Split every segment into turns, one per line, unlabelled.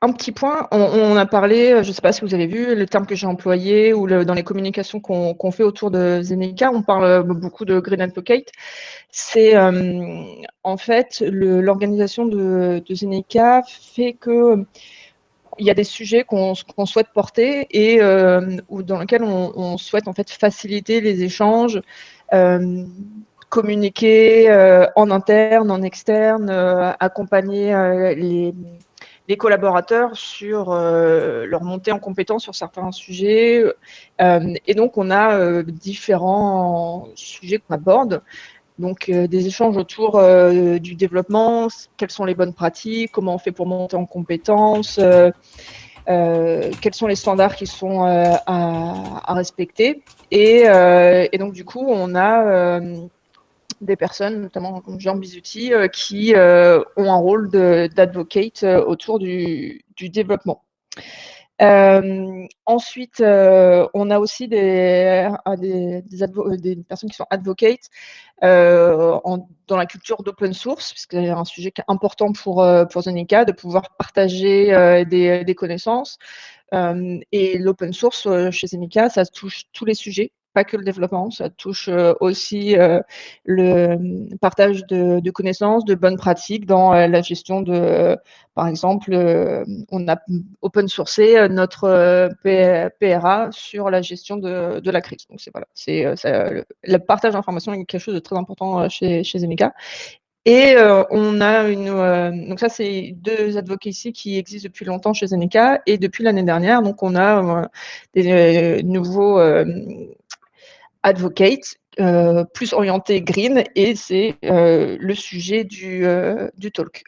un petit point, on a parlé, je ne sais pas si vous avez vu le terme que j'ai employé ou dans les communications qu'on fait autour de Zeneca, on parle beaucoup de Green Advocate. C'est en fait l'organisation de Zeneca fait que il y a des sujets qu'on souhaite porter et ou dans lesquels on souhaite en fait faciliter les échanges, communiquer en interne, en externe, accompagner les collaborateurs sur leur montée en compétence sur certains sujets. Et donc, on a différents sujets qu'on aborde. Donc, des échanges autour du développement, quelles sont les bonnes pratiques, comment on fait pour monter en compétences, quels sont les standards qui sont à respecter. Et donc, du coup, on a des personnes, notamment comme Jean Bizuti, qui ont un rôle d'advocate autour du développement. Ensuite, on a aussi des personnes qui sont advocates dans la culture d'open source, parce que c'est un sujet qui est important pour Zeneca, de pouvoir partager des connaissances. Et l'open source chez Zeneca, ça touche tous les sujets, pas que le développement, ça touche aussi le partage de connaissances, de bonnes pratiques dans la gestion de, par exemple, on a open sourcé notre PRA sur la gestion de la crise. Donc voilà, le partage d'informations est quelque chose de très important chez Zeneca. Et on a donc ça, c'est 2 advocacy qui existent depuis longtemps chez Zeneca. Et depuis l'année dernière, donc on a des nouveaux advocates plus orientés green, et c'est le sujet du talk.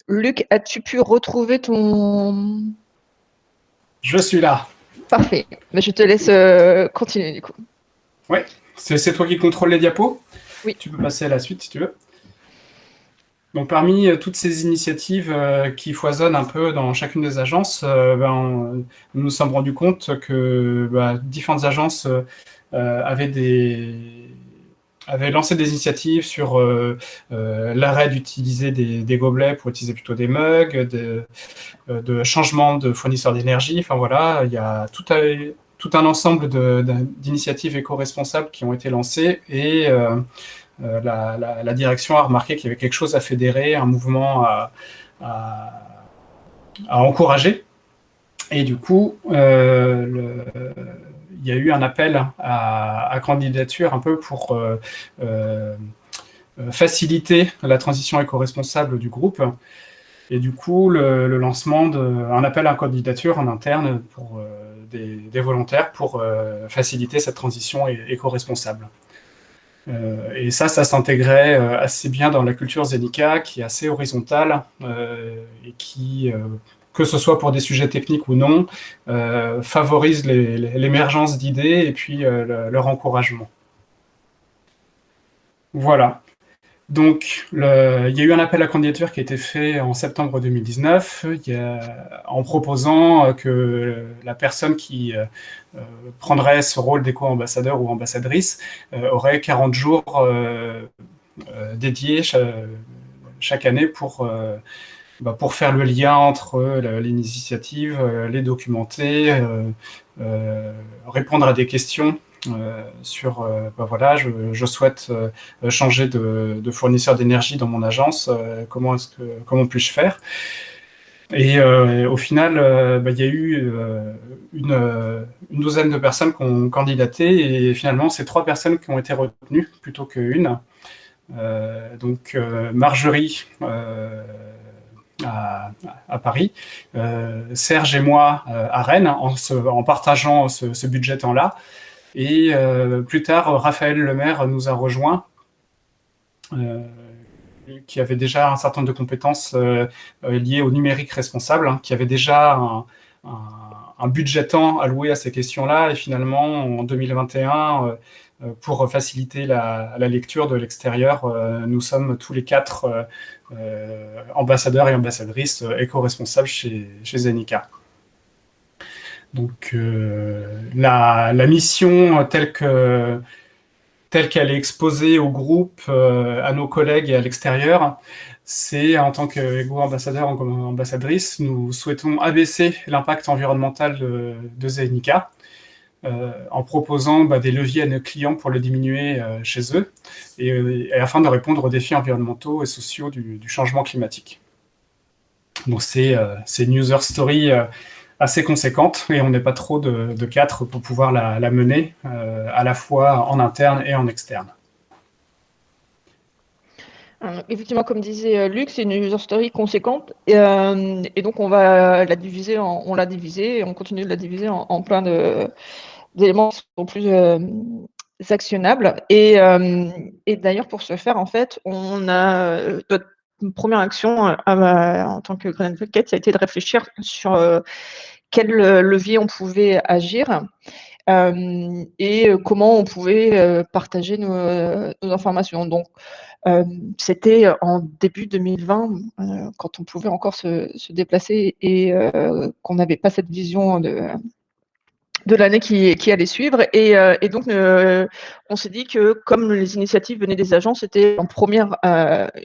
Luc, as-tu pu retrouver ton...
Je suis là.
Parfait. Mais je te laisse continuer du coup.
Oui, c'est toi qui contrôle les diapos.
Oui.
Tu peux passer à la suite si tu veux. Donc parmi toutes ces initiatives qui foisonnent un peu dans chacune des agences, nous nous sommes rendus compte que différentes agences avaient lancé des initiatives sur l'arrêt d'utiliser des gobelets pour utiliser plutôt des mugs, de changement de fournisseur d'énergie. Enfin voilà, il y a tout un ensemble d'initiatives éco-responsables qui ont été lancées, et la direction a remarqué qu'il y avait quelque chose à fédérer, un mouvement à encourager. Et du coup, il y a eu un appel à candidature un peu pour faciliter la transition éco-responsable du groupe. Et du coup, le lancement d'un appel à candidature en interne pour des volontaires pour faciliter cette transition éco-responsable. Et ça s'intégrait assez bien dans la culture Zeneca, qui est assez horizontale et qui, que ce soit pour des sujets techniques ou non, favorise l'émergence d'idées et puis leur encouragement. Voilà. Donc, il y a eu un appel à candidature qui a été fait en septembre 2019, en proposant que la personne qui prendrait ce rôle d'éco-ambassadeur ou ambassadrice aurait 40 jours dédiés chaque année pour faire le lien entre l'initiative, les documenter, répondre à des questions sur voilà, je souhaite changer de fournisseur d'énergie dans mon agence, comment puis-je faire? Et au final, il y a eu une douzaine de personnes qui ont candidaté, et finalement, c'est 3 personnes qui ont été retenues plutôt qu'une. Donc Marjorie à Paris, Serge et moi à Rennes, en partageant ce budget temps-là. Et plus tard, Raphaël Lemaire nous a rejoints, qui avait déjà un certain nombre de compétences liées au numérique responsable, hein, qui avait déjà un budget temps alloué à ces questions-là. Et finalement, en 2021, pour faciliter la lecture de l'extérieur, nous sommes tous les 4 ambassadeurs et ambassadrices éco-responsables chez Zeneca. Donc la mission telle qu'elle est exposée au groupe, à nos collègues et à l'extérieur, c'est en tant qu'éco-ambassadeur ou ambassadrice, nous souhaitons abaisser l'impact environnemental de Zenica en proposant des leviers à nos clients pour le diminuer chez eux et afin de répondre aux défis environnementaux et sociaux du changement climatique. Donc c'est une user story assez conséquente et on n'est pas trop de 4 pour pouvoir la mener à la fois en interne et en externe.
Effectivement, comme disait Luc, c'est une user story conséquente et donc on l'a divisée et on continue de la diviser en plein d'éléments qui sont plus actionnables. Et d'ailleurs, pour ce faire, en fait, on a notre première action en tant que Green Advocate, ça a été de réfléchir sur quel levier on pouvait agir et comment on pouvait partager nos informations. Donc, c'était en début 2020, quand on pouvait encore se déplacer et qu'on n'avait pas cette vision de l'année qui allait suivre. Et donc, on s'est dit que comme les initiatives venaient des agences, c'était en première,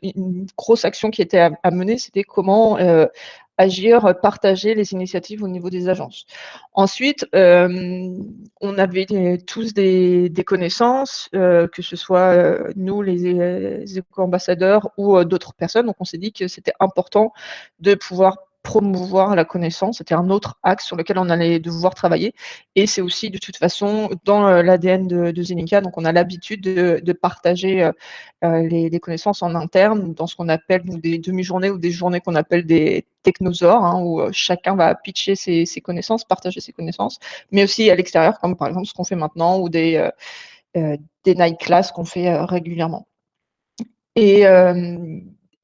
une grosse action qui était à mener, c'était comment agir, partager les initiatives au niveau des agences. Ensuite, on avait tous des connaissances, que ce soit nous, les éco-ambassadeurs ou d'autres personnes. Donc, on s'est dit que c'était important de pouvoir promouvoir la connaissance. C'était un autre axe sur lequel on allait devoir travailler. Et c'est aussi de toute façon dans l'ADN de Zenica. Donc, on a l'habitude de partager les connaissances en interne dans ce qu'on appelle des demi-journées ou des journées qu'on appelle des technosaures, où chacun va pitcher ses connaissances, partager ses connaissances, mais aussi à l'extérieur, comme par exemple ce qu'on fait maintenant ou des night classes qu'on fait régulièrement. Et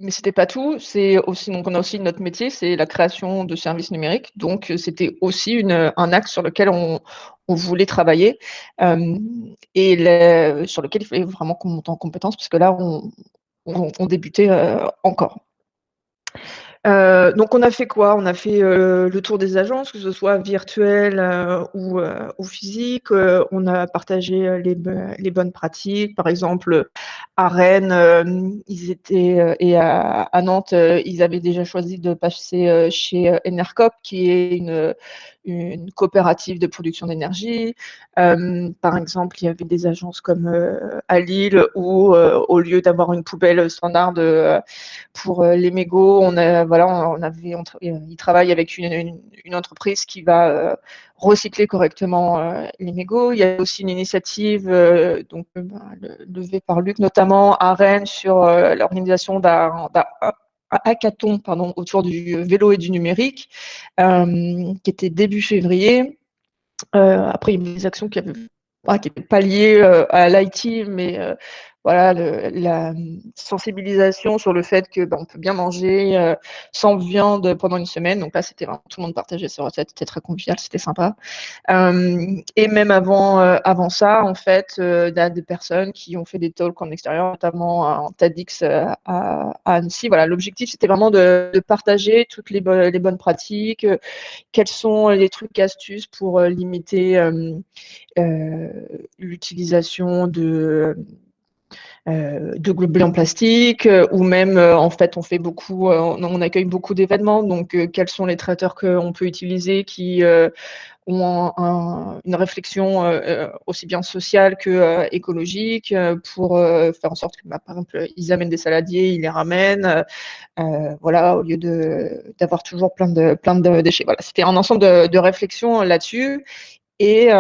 mais c'était pas tout. C'est aussi donc on a aussi notre métier, c'est la création de services numériques. Donc c'était aussi un axe sur lequel on voulait travailler et sur lequel il fallait vraiment qu'on monte en compétences parce que là on débutait encore. Donc on a fait quoi? On a fait le tour des agences, que ce soit virtuelles ou physiques. On a partagé les bonnes pratiques. Par exemple, à Rennes, ils étaient et à Nantes, ils avaient déjà choisi de passer chez Enercop, qui est une coopérative de production d'énergie. Par exemple, il y avait des agences comme à Lille où, au lieu d'avoir une poubelle standard pour les mégots, ils travaillent avec une entreprise qui va recycler correctement les mégots. Il y a aussi une initiative levée par Luc, notamment à Rennes, sur l'organisation d'un hackathon autour du vélo et du numérique, qui était début février. Après, il y a des actions qui n'étaient pas liées à l'IT, mais voilà, la sensibilisation sur le fait que on peut bien manger sans viande pendant une semaine. Donc là, c'était vraiment tout le monde partageait ses recettes, c'était très convivial, c'était sympa. Et même avant ça, en fait, il y a des personnes qui ont fait des talks en extérieur, notamment en TEDx à Annecy. Voilà, l'objectif, c'était vraiment de partager toutes les bonnes pratiques, quels sont les trucs, astuces pour limiter l'utilisation de globulés en plastique ou même en fait on accueille beaucoup d'événements, donc quels sont les traiteurs qu'on peut utiliser qui ont une réflexion aussi bien sociale que écologique pour faire en sorte que par exemple ils amènent des saladiers, ils les ramènent voilà, au lieu d'avoir toujours plein de déchets. Voilà, c'était un ensemble de réflexions là-dessus et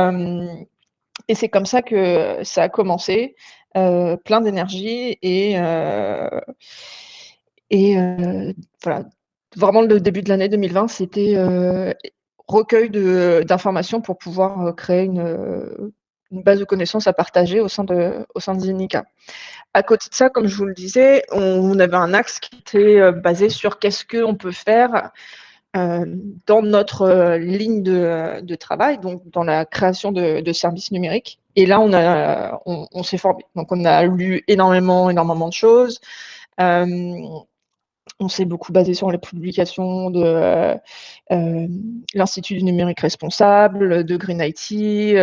c'est comme ça que ça a commencé, plein d'énergie et voilà. Vraiment le début de l'année 2020, c'était recueil d'informations pour pouvoir créer une base de connaissances à partager au sein de Zenica. À côté de ça, comme je vous le disais, on avait un axe qui était basé sur qu'est-ce qu'on peut faire dans notre ligne de travail, donc dans la création de services numériques. Et là, on s'est formé. Donc, on a lu énormément de choses. On s'est beaucoup basé sur les publications de l'Institut du numérique responsable, de Green IT,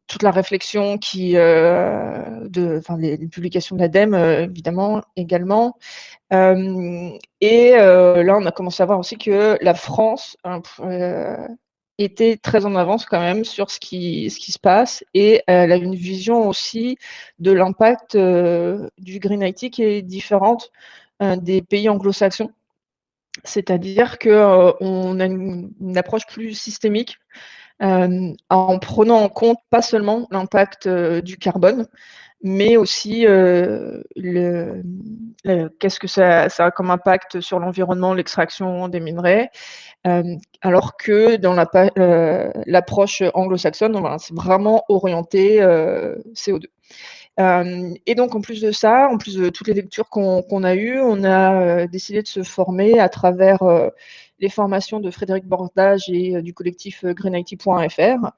toute la réflexion les publications de l'ADEME, évidemment, également. Là, on a commencé à voir aussi que la France était très en avance quand même sur ce qui se passe, et elle a une vision aussi de l'impact du Green IT qui est différente des pays anglo-saxons. C'est-à-dire qu'on a une approche plus systémique, en prenant en compte pas seulement l'impact du carbone, mais aussi qu'est-ce que ça a comme impact sur l'environnement, l'extraction des minerais, alors que dans l'approche anglo-saxonne, c'est vraiment orienté CO2. Et donc en plus de ça, en plus de toutes les lectures qu'on a eues, on a décidé de se former à travers les formations de Frédéric Bordage et du collectif greenIT.fr.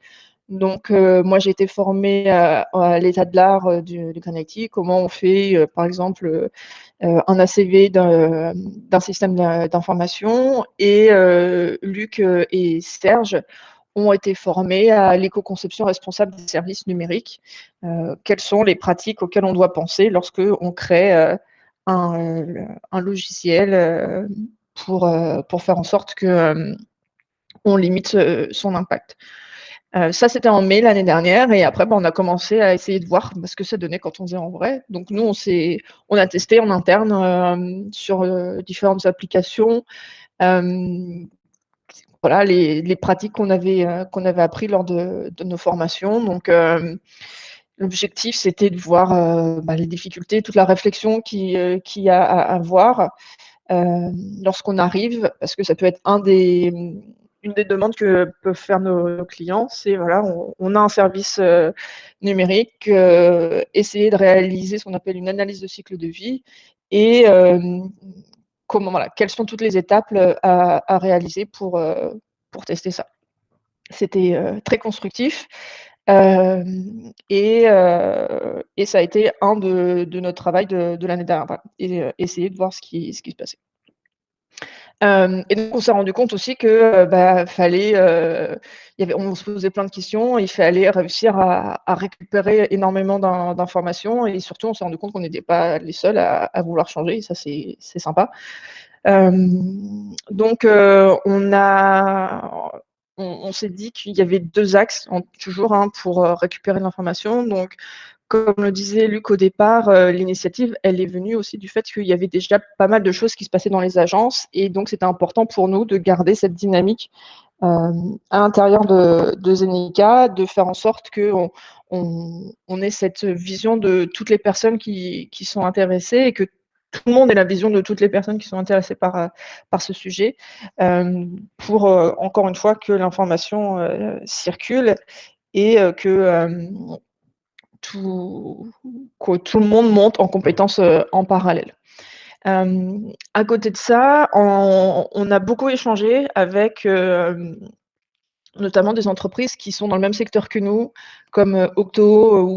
Donc moi j'ai été formée à l'état de l'art du Green IT, comment on fait par exemple un ACV d'un système d'information, et Luc et Serge ont été formés à l'éco-conception responsable des services numériques. Quelles sont les pratiques auxquelles on doit penser lorsqu'on crée un logiciel pour faire en sorte qu'on limite son impact. Ça, c'était en mai l'année dernière, et après, on a commencé à essayer de voir ce que ça donnait quand on faisait en vrai. Donc nous, on a testé en interne sur différentes applications. Voilà les pratiques qu'on avait appris lors de nos formations. Donc l'objectif, c'était de voir les difficultés, toute la réflexion qu'il y a à avoir lorsqu'on arrive, parce que ça peut être une des demandes que peuvent faire nos clients, c'est voilà, on a un service numérique, essayer de réaliser ce qu'on appelle une analyse de cycle de vie, et quelles sont toutes les étapes à réaliser pour tester ça. C'était très constructif. Et ça a été un de notre travail de l'année dernière, et essayer de voir ce qui se passait. Et donc on s'est rendu compte aussi que fallait, on se posait plein de questions, il fallait réussir à récupérer énormément d'informations, et surtout on s'est rendu compte qu'on n'était pas les seuls à vouloir changer, et ça c'est sympa. Donc on s'est dit qu'il y avait 2 axes toujours pour récupérer l'information. Donc comme le disait Luc au départ, l'initiative, elle est venue aussi du fait qu'il y avait déjà pas mal de choses qui se passaient dans les agences, et donc c'était important pour nous de garder cette dynamique à l'intérieur de Zenica, de faire en sorte qu'on ait cette vision de toutes les personnes qui sont intéressées, et que tout le monde ait la vision de toutes les personnes qui sont intéressées par ce sujet, pour encore une fois que l'information circule, et que tout le monde monte en compétences en parallèle. À côté de ça, on a beaucoup échangé avec notamment des entreprises qui sont dans le même secteur que nous, comme Octo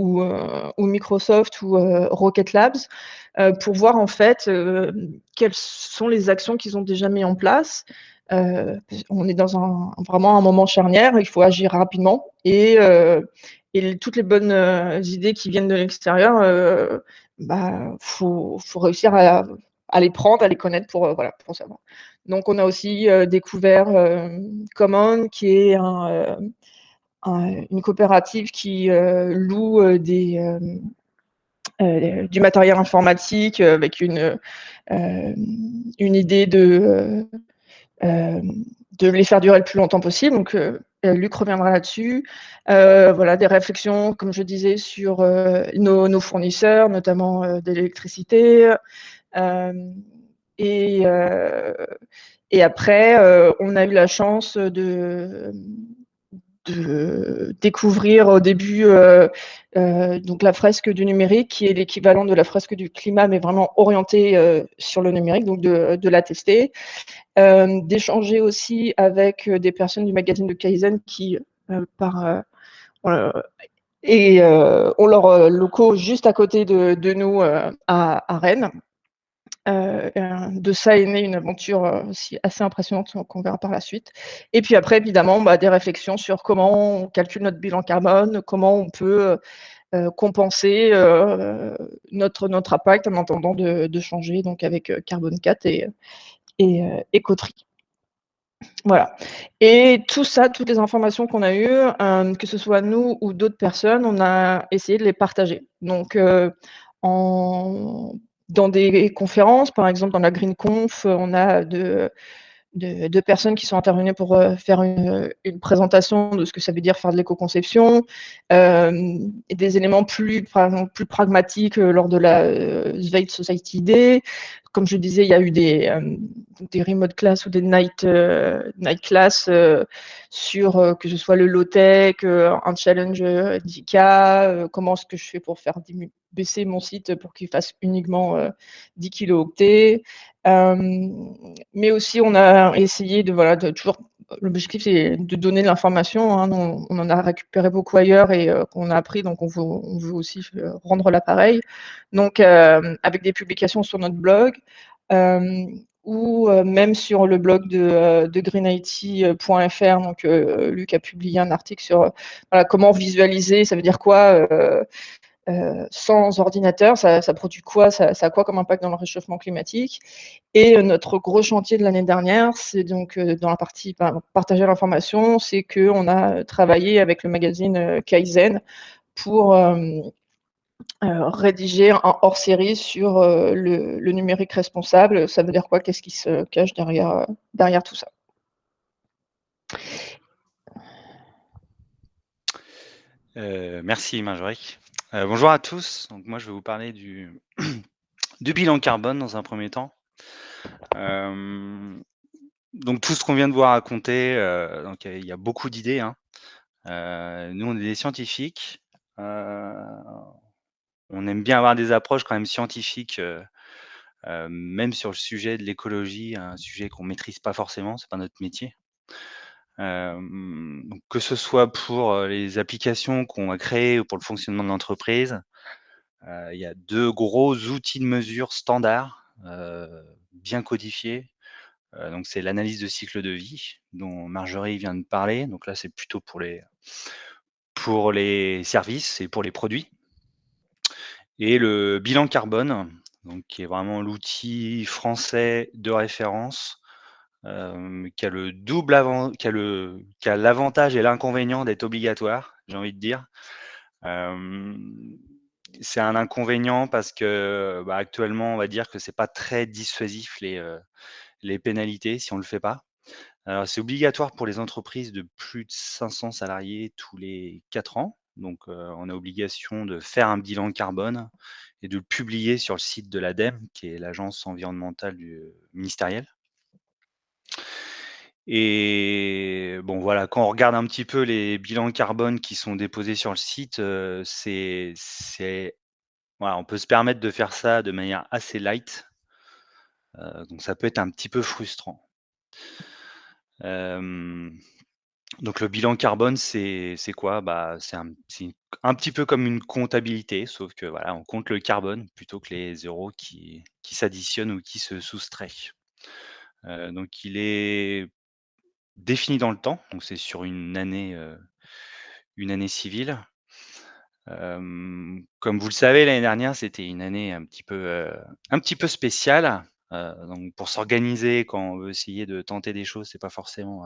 ou Microsoft ou Rocket Labs, pour voir en fait quelles sont les actions qu'ils ont déjà mis en place. On est dans vraiment un moment charnière, il faut agir rapidement, et toutes les bonnes idées qui viennent de l'extérieur, faut réussir à les prendre, à les connaître pour savoir. Donc on a aussi découvert Common, qui est une coopérative qui loue du matériel informatique avec une idée de les faire durer le plus longtemps possible. Donc Luc reviendra là-dessus. Voilà, des réflexions, comme je disais, sur nos fournisseurs, notamment de l'électricité. Et après, on a eu la chance de découvrir au début donc la fresque du numérique, qui est l'équivalent de la fresque du climat, mais vraiment orientée sur le numérique, donc de la tester. D'échanger aussi avec des personnes du magazine de Kaizen qui ont leurs locaux juste à côté de nous à Rennes. De ça est née une aventure aussi assez impressionnante qu'on verra par la suite. Et puis après, évidemment, des réflexions sur comment on calcule notre bilan carbone, comment on peut compenser notre impact en attendant de changer, donc avec Carbone 4 et Écoterie. Voilà. Et tout ça, toutes les informations qu'on a eues, que ce soit nous ou d'autres personnes, on a essayé de les partager. Donc, dans des conférences, par exemple dans la Green Conf, on a de personnes qui sont intervenues pour faire une présentation de ce que ça veut dire faire de l'éco-conception, et des éléments par exemple, plus pragmatiques lors de la Zweite Society Day. Comme je disais, il y a eu des remote class ou des night class sur que ce soit le low-tech, un challenge d'ICA, comment est-ce que je fais pour faire baisser mon site pour qu'il fasse uniquement 10 kilo-octets. Mais aussi, on a essayé de toujours. L'objectif, c'est de donner de l'information. Hein, on en a récupéré beaucoup ailleurs et qu'on a appris, donc on veut aussi rendre l'appareil. Donc, avec des publications sur notre blog ou même sur le blog de greenIT.fr. Donc, Luc a publié un article sur comment visualiser, ça veut dire quoi sans ordinateur, ça produit quoi, ça a quoi comme impact dans le réchauffement climatique. Et notre gros chantier de l'année dernière, c'est donc dans la partie partager l'information, c'est qu'on a travaillé avec le magazine Kaizen pour rédiger un hors-série sur le numérique responsable. Ça veut dire quoi? Qu'est-ce qui se cache derrière tout ça?
Merci Marjorie. Bonjour à tous. Donc moi je vais vous parler du bilan carbone dans un premier temps. Donc tout ce qu'on vient de vous raconter, donc il y a beaucoup d'idées. Hein. Nous on est des scientifiques. On aime bien avoir des approches quand même scientifiques, même sur le sujet de l'écologie, un sujet qu'on maîtrise pas forcément, c'est pas notre métier. Donc que ce soit pour les applications qu'on a créées ou pour le fonctionnement de l'entreprise, il y a 2 gros outils de mesure standards, bien codifiés. Donc c'est l'analyse de cycle de vie dont Marjorie vient de parler. Donc là, c'est plutôt pour les services et pour les produits. Et le bilan carbone, donc qui est vraiment l'outil français de référence, qui a l'avantage et l'inconvénient d'être obligatoire, j'ai envie de dire. C'est un inconvénient parce que, actuellement, on va dire que c'est pas très dissuasif les pénalités si on le fait pas. Alors c'est obligatoire pour les entreprises de plus de 500 salariés tous les 4 ans. Donc, on a obligation de faire un bilan carbone et de le publier sur le site de l'ADEME, qui est l'agence environnementale ministérielle. Et bon, voilà, quand on regarde un petit peu les bilans carbone qui sont déposés sur le site, voilà, on peut se permettre de faire ça de manière assez light. Donc ça peut être un petit peu frustrant. Donc le bilan carbone, c'est quoi? C'est un petit peu comme une comptabilité, sauf que voilà, on compte le carbone plutôt que les zéros qui s'additionnent ou qui se soustraient. Donc il est défini dans le temps, donc c'est sur une année civile. Comme vous le savez, l'année dernière, c'était une année un petit peu spéciale. Donc pour s'organiser quand on veut essayer de tenter des choses, c'est pas forcément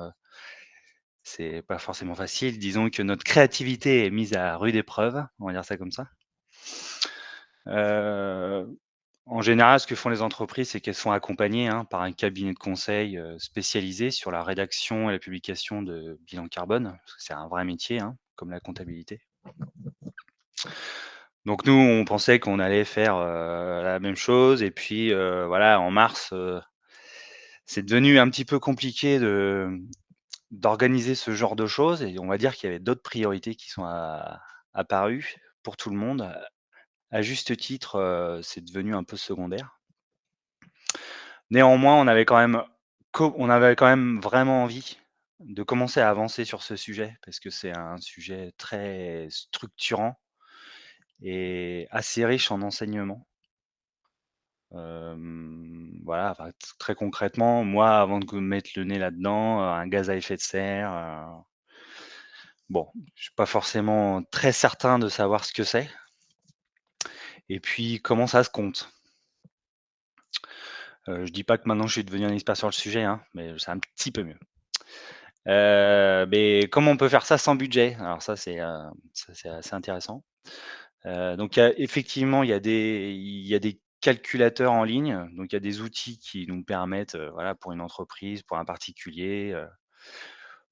facile. Disons que notre créativité est mise à rude épreuve, on va dire ça comme ça. En général, ce que font les entreprises, c'est qu'elles sont accompagnées par un cabinet de conseil spécialisé sur la rédaction et la publication de bilan carbone, parce que c'est un vrai métier, comme la comptabilité. Donc nous, on pensait qu'on allait faire la même chose, et puis voilà, en mars, c'est devenu un petit peu compliqué d'organiser ce genre de choses, et on va dire qu'il y avait d'autres priorités qui sont apparues pour tout le monde. À juste titre, c'est devenu un peu secondaire. Néanmoins, on avait quand même vraiment envie de commencer à avancer sur ce sujet, parce que c'est un sujet très structurant et assez riche en enseignements. Voilà, enfin, très concrètement, moi, avant de mettre le nez là-dedans, un gaz à effet de serre, bon, je suis pas forcément très certain de savoir ce que c'est et puis comment ça se compte. Je dis pas que maintenant je suis devenu un expert sur le sujet, hein, mais c'est un petit peu mieux. Mais comment on peut faire ça sans budget? Alors ça c'est assez intéressant. Donc effectivement, il y a des calculateurs en ligne, donc il y a des outils qui nous permettent, voilà, pour une entreprise, pour un particulier,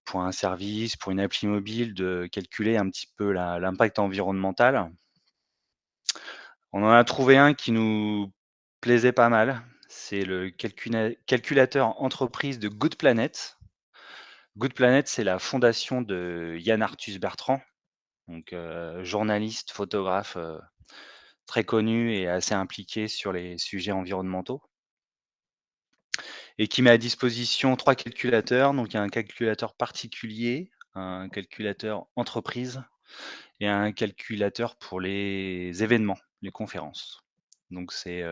pour un service, pour une appli mobile, de calculer un petit peu l'impact environnemental. On en a trouvé un qui nous plaisait pas mal, c'est le calculateur entreprise de Good Planet. Good Planet, c'est la fondation de Yann Arthus Bertrand, donc journaliste, photographe, très connu et assez impliqué sur les sujets environnementaux et qui met à disposition 3 calculateurs. Donc il y a un calculateur particulier, un calculateur entreprise et un calculateur pour les événements, les conférences. Donc c'est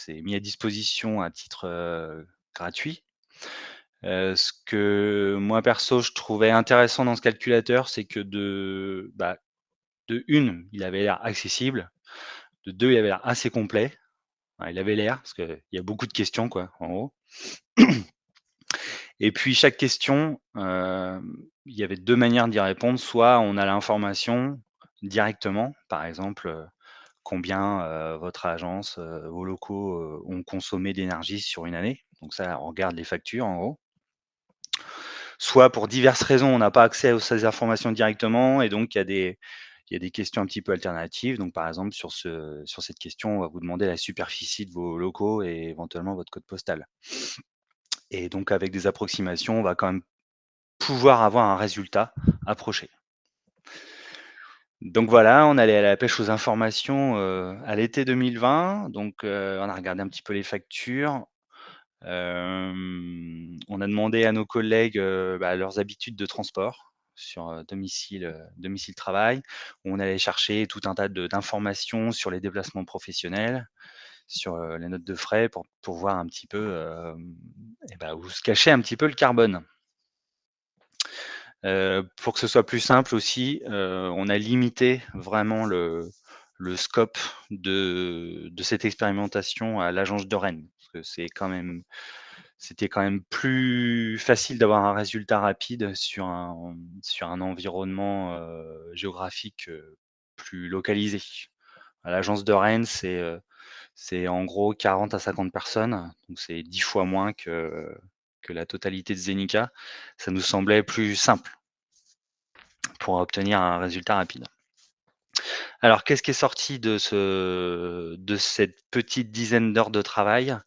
mis à disposition à titre, gratuit. Ce que moi perso je trouvais intéressant dans ce calculateur, c'est que de 1, il avait l'air accessible, de 2, il avait l'air assez complet. Ouais, il avait l'air, parce qu'il y a beaucoup de questions, quoi, en gros. Et puis chaque question, il y avait 2 manières d'y répondre. Soit on a l'information directement, par exemple, combien, votre agence, vos locaux, ont consommé d'énergie sur une année. Donc ça, on regarde les factures, en gros. Soit pour diverses raisons, on n'a pas accès à ces informations directement et donc il y a des questions un petit peu alternatives. Donc par exemple, sur cette question, on va vous demander la superficie de vos locaux et éventuellement votre code postal. Et donc avec des approximations, on va quand même pouvoir avoir un résultat approché. Donc voilà, on allait à la pêche aux informations, à l'été 2020. Donc on a regardé un petit peu les factures. On a demandé à nos collègues, leurs habitudes de transport sur, domicile travail. On allait chercher tout un tas d'informations sur les déplacements professionnels, sur, les notes de frais pour voir un petit peu, où se cachait un petit peu le carbone. Pour que ce soit plus simple aussi, on a limité vraiment le scope de cette expérimentation à l'agence de Rennes. Parce que c'était quand même plus facile d'avoir un résultat rapide sur un environnement, géographique, plus localisé. À l'agence de Rennes, c'est en gros 40 à 50 personnes, donc c'est 10 fois moins que la totalité de Zenica. Ça nous semblait plus simple pour obtenir un résultat rapide. Alors, qu'est-ce qui est sorti de cette petite dizaine d'heures de travail?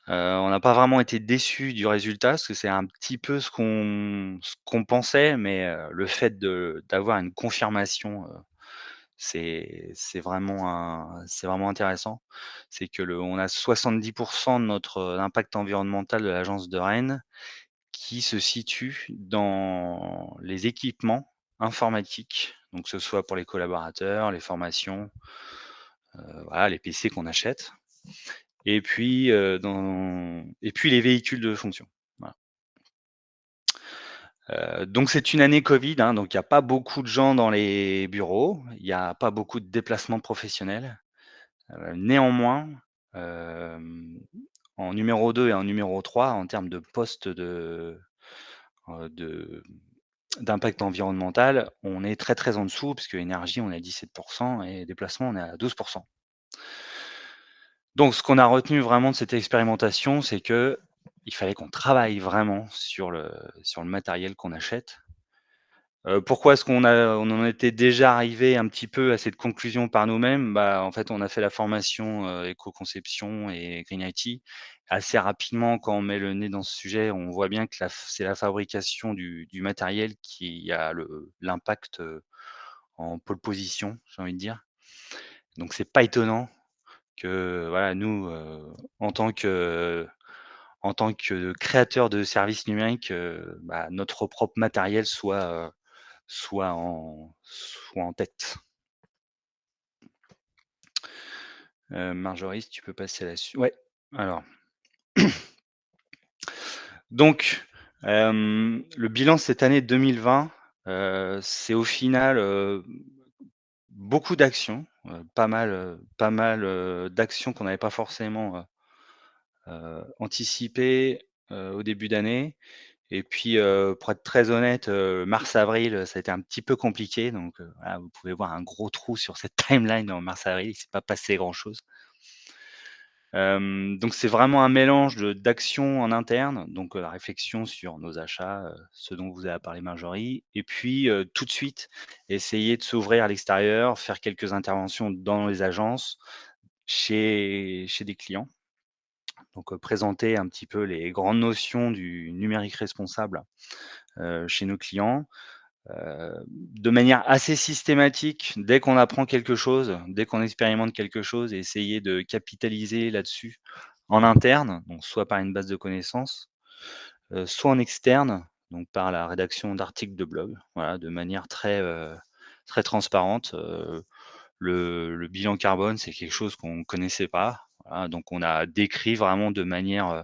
On n'a pas vraiment été déçus du résultat, parce que c'est un petit peu ce qu'on pensait, mais le fait d'avoir une confirmation, c'est vraiment intéressant. C'est que on a 70 de notre impact environnemental de l'agence de Rennes qui se situe dans les équipements informatiques, donc que ce soit pour les collaborateurs, les formations, voilà, les PC qu'on achète et puis, les véhicules de fonction. Voilà. Donc c'est une année covid, hein, donc il y a pas beaucoup de gens dans les bureaux, il y a pas beaucoup de déplacements professionnels. Néanmoins, hem, en numéro 2 et en numéro 3, en termes de postes de d'impact environnemental, on est très, très en dessous puisque énergie, on est à 17 et déplacement, on est à 12. Donc ce qu'on a retenu vraiment de cette expérimentation, c'est qu'il fallait qu'on travaille vraiment sur le matériel qu'on achète. Pourquoi est-ce on en était déjà arrivé un petit peu à cette conclusion par nous-mêmes? En fait, on a fait la formation, éco-conception et Green IT. Assez rapidement, quand on met le nez dans ce sujet, on voit bien que c'est la fabrication du matériel qui a l'impact, en pole position, j'ai envie de dire. Donc c'est pas étonnant que, voilà, nous, en tant que créateur de services numériques, notre propre matériel soit en tête. Marjorie, si tu peux passer là-dessus. Ouais, alors. Donc, le bilan cette année 2020, c'est au final, beaucoup d'actions, pas mal, d'actions qu'on n'avait pas forcément, anticipées, au début d'année. Et puis, pour être très honnête, mars-avril, ça a été un petit peu compliqué. Donc, voilà, vous pouvez voir un gros trou sur cette timeline en mars-avril. Il s'est pas passé grand-chose. Donc c'est vraiment un mélange d'actions en interne, donc la réflexion sur nos achats, ce dont vous avez parlé Marjorie, et puis, tout de suite essayer de s'ouvrir à l'extérieur, faire quelques interventions dans les agences, chez des clients. Donc, présenter un petit peu les grandes notions du numérique responsable, chez nos clients, de manière assez systématique. Dès qu'on apprend quelque chose, dès qu'on expérimente quelque chose, essayer de capitaliser là-dessus en interne, donc soit par une base de connaissances, soit en externe, donc par la rédaction d'articles de blog, voilà, de manière très transparente. Le bilan carbone, c'est quelque chose qu'on ne connaissait pas, voilà, donc on a décrit vraiment de manière,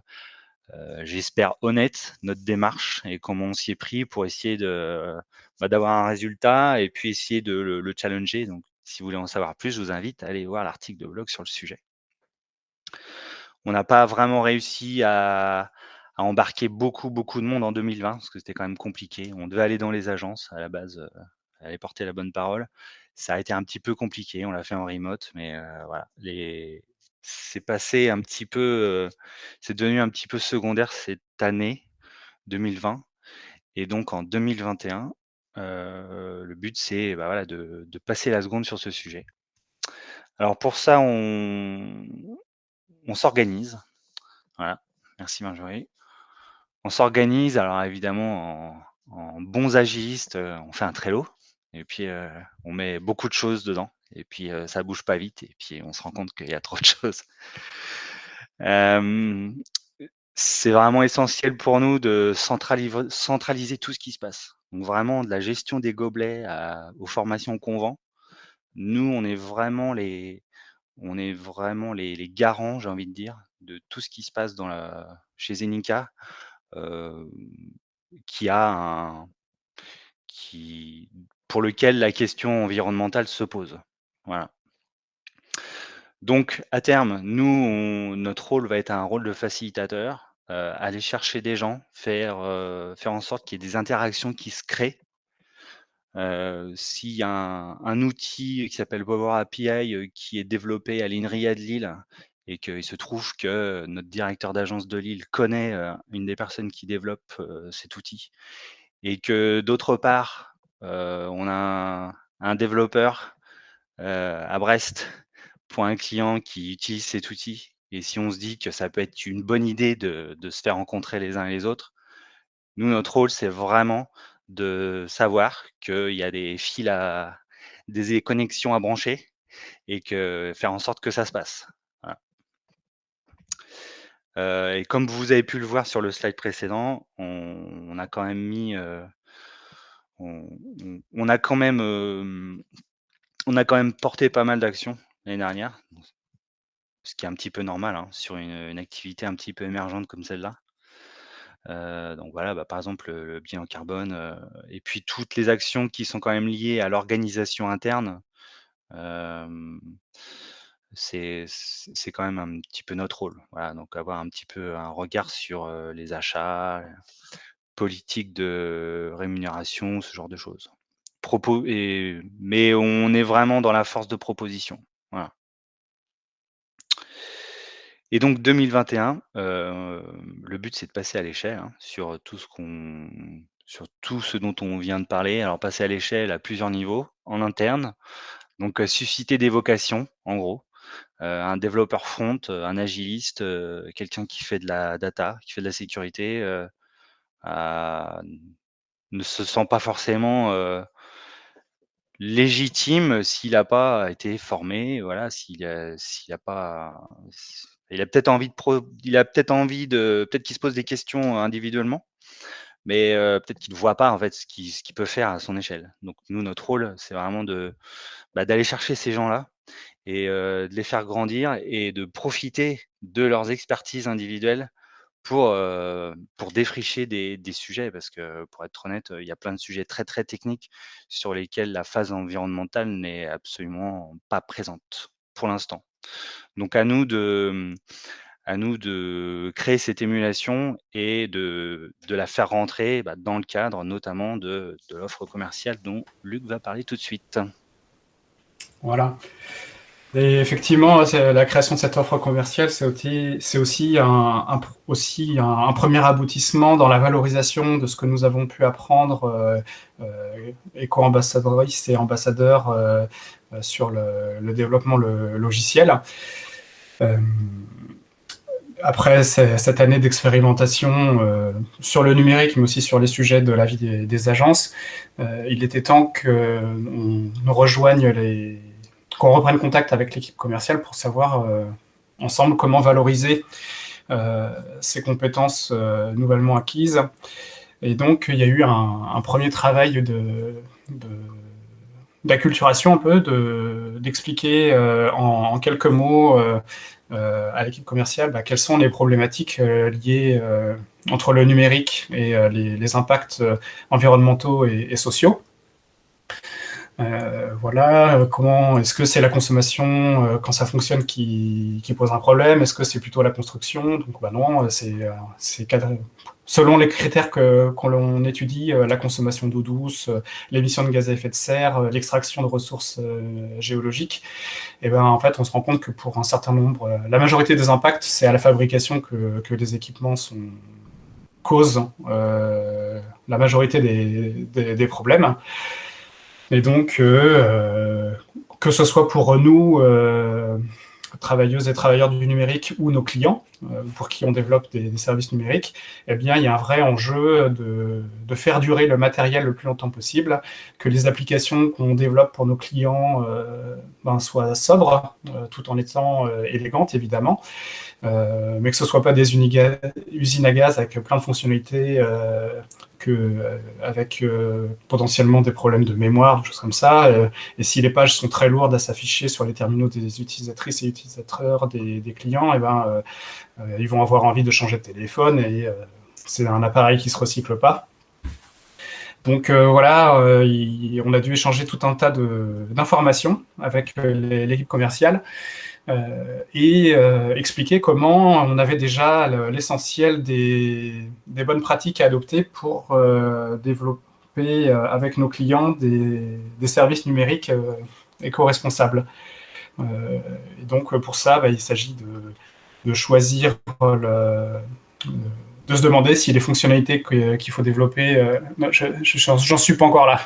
j'espère honnête, notre démarche et comment on s'y est pris pour essayer d'avoir un résultat et puis essayer de le challenger. Donc si vous voulez en savoir plus, je vous invite à aller voir l'article de blog sur le sujet. On n'a pas vraiment réussi à embarquer beaucoup de monde en 2020 parce que c'était quand même compliqué. On devait aller dans les agences à la base, aller porter la bonne parole. Ça a été un petit peu compliqué, on l'a fait en remote, mais voilà, c'est passé un petit peu, c'est devenu un petit peu secondaire cette année 2020 et donc en 2021, le but c'est, bah, voilà, de passer la seconde sur ce sujet. Alors pour ça, on s'organise. Voilà, merci Marjorie. On s'organise, alors évidemment en bons agilistes, on fait un Trello et puis, on met beaucoup de choses dedans et puis, ça bouge pas vite et puis on se rend compte qu'il y a trop de choses. Hem, c'est vraiment essentiel pour nous de centraliser tout ce qui se passe. Donc vraiment de la gestion des gobelets aux formations qu'on vend. Nous, on est vraiment les garants, j'ai envie de dire, de tout ce qui se passe chez Zenica. Heu, qui a un qui pour lequel la question environnementale se pose. Voilà. Donc à terme, notre rôle va être un rôle de facilitateur, aller chercher des gens, faire en sorte qu'il y ait des interactions qui se créent. S'il y a un outil qui s'appelle Power API, qui est développé à l'INRIA de Lille et qu'il se trouve que notre directeur d'agence de Lille connaît, une des personnes qui développe, cet outil et que d'autre part, on a un développeur, à Brest pour un client qui utilise cet outil et si on se dit que ça peut être une bonne idée de se faire rencontrer les uns et les autres, nous, notre rôle, c'est vraiment de savoir qu'il y a des connexions à brancher et faire en sorte que ça se passe. Voilà. Et comme vous avez pu le voir sur le slide précédent, on a quand même mis, on a quand même, on a quand même porté pas mal d'actions l'année dernière, ce qui est un petit peu normal, hein, sur une activité un petit peu émergente comme celle-là. Donc voilà, bah, par exemple, le bilan carbone, et puis toutes les actions qui sont quand même liées à l'organisation interne, hem, c'est quand même un petit peu notre rôle. Voilà, donc avoir un petit peu un regard sur, les achats, politique de rémunération, ce genre de choses. Mais on est vraiment dans la force de proposition. Voilà. Et donc 2021, le but c'est de passer à l'échelle, hein, sur tout ce dont on vient de parler. Alors passer à l'échelle à plusieurs niveaux, en interne, donc susciter des vocations, en gros. Un développeur front, un agiliste, quelqu'un qui fait de la data, qui fait de la sécurité, à ne se sent pas forcément, légitime s'il n'a pas été formé, voilà, s'il a pas il a peut-être envie peut-être qu'il se pose des questions individuellement, mais peut-être qu'il ne voit pas en fait ce qu'il peut faire à son échelle. Donc nous, notre rôle, c'est vraiment d'aller chercher ces gens-là et de les faire grandir et de profiter de leurs expertises individuelles pour défricher des sujets. Parce que, pour être honnête, il y a plein de sujets très, très techniques sur lesquels la phase environnementale n'est absolument pas présente, pour l'instant. Donc à nous de créer cette émulation et de la faire rentrer, dans le cadre notamment de l'offre commerciale dont Luc va parler tout de suite.
Voilà. Et effectivement, la création de cette offre commerciale, c'est aussi un premier aboutissement dans la valorisation de ce que nous avons pu apprendre, éco-ambassadrices et ambassadeurs, sur le développement logiciel. Après cette année d'expérimentation sur le numérique, mais aussi sur les sujets de la vie des agences, il était temps qu'on reprenne contact avec l'équipe commerciale pour savoir ensemble comment valoriser ces compétences nouvellement acquises. Et donc, il y a eu un premier travail d'acculturation un peu, d'expliquer en quelques mots à l'équipe commerciale quelles sont les problématiques liées entre le numérique et les impacts environnementaux et sociaux. Voilà, comment est-ce que c'est la consommation quand ça fonctionne qui pose un problème? Est-ce que c'est plutôt la construction? Donc non, selon les critères qu'on étudie, la consommation d'eau douce, l'émission de gaz à effet de serre, l'extraction de ressources géologiques, et en fait on se rend compte que pour un certain nombre, la majorité des impacts, c'est à la fabrication que les équipements causent la majorité des problèmes. Et donc, que ce soit pour nous, travailleuses et travailleurs du numérique, ou nos clients, pour qui on développe des services numériques, eh bien, il y a un vrai enjeu de faire durer le matériel le plus longtemps possible, que les applications qu'on développe pour nos clients soient sobres, tout en étant élégantes, évidemment, mais que ce ne soit pas des usines à gaz avec plein de fonctionnalités, avec potentiellement des problèmes de mémoire, des choses comme ça. Et si les pages sont très lourdes à s'afficher sur les terminaux des utilisatrices et utilisateurs des clients, ils vont avoir envie de changer de téléphone, et c'est un appareil qui ne se recycle pas. Donc voilà, on a dû échanger tout un tas d'informations avec l'équipe commerciale, et expliquer comment on avait déjà l'essentiel des bonnes pratiques à adopter pour développer avec nos clients des services numériques éco-responsables. Et donc pour ça, il s'agit de choisir de se demander si les fonctionnalités qu'il faut développer... j'en suis pas encore là.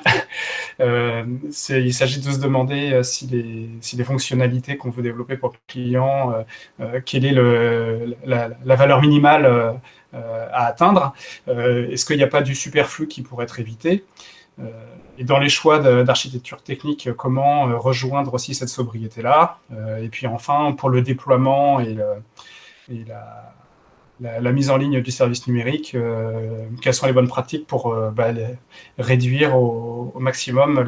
Il s'agit de se demander si les fonctionnalités qu'on veut développer pour le client, quelle est la valeur minimale à atteindre. Est-ce qu'il n'y a pas du superflu qui pourrait être évité? Et dans les choix d'architecture technique, comment rejoindre aussi cette sobriété-là? Et puis enfin, pour le déploiement et la mise en ligne du service numérique, quelles sont les bonnes pratiques pour réduire au maximum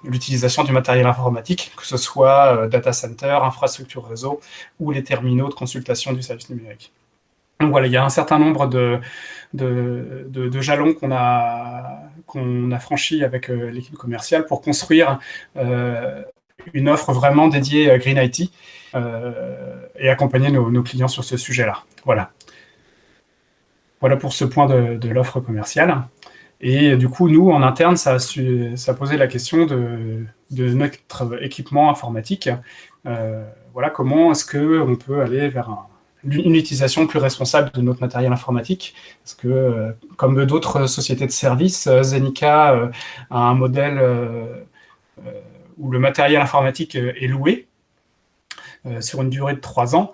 l'utilisation du matériel informatique, que ce soit data center, infrastructure réseau ou les terminaux de consultation du service numérique. Donc voilà, il y a un certain nombre de jalons qu'on a franchis avec l'équipe commerciale pour construire une offre vraiment dédiée à Green IT et accompagner nos clients sur ce sujet-là. Voilà pour ce point de l'offre commerciale. Et du coup, nous, en interne, ça a posé la question de notre équipement informatique. Voilà, comment est-ce qu'on peut aller vers une utilisation plus responsable de notre matériel informatique? Parce que, comme d'autres sociétés de services, Zenica a un modèle où le matériel informatique est loué sur une durée de 3 ans.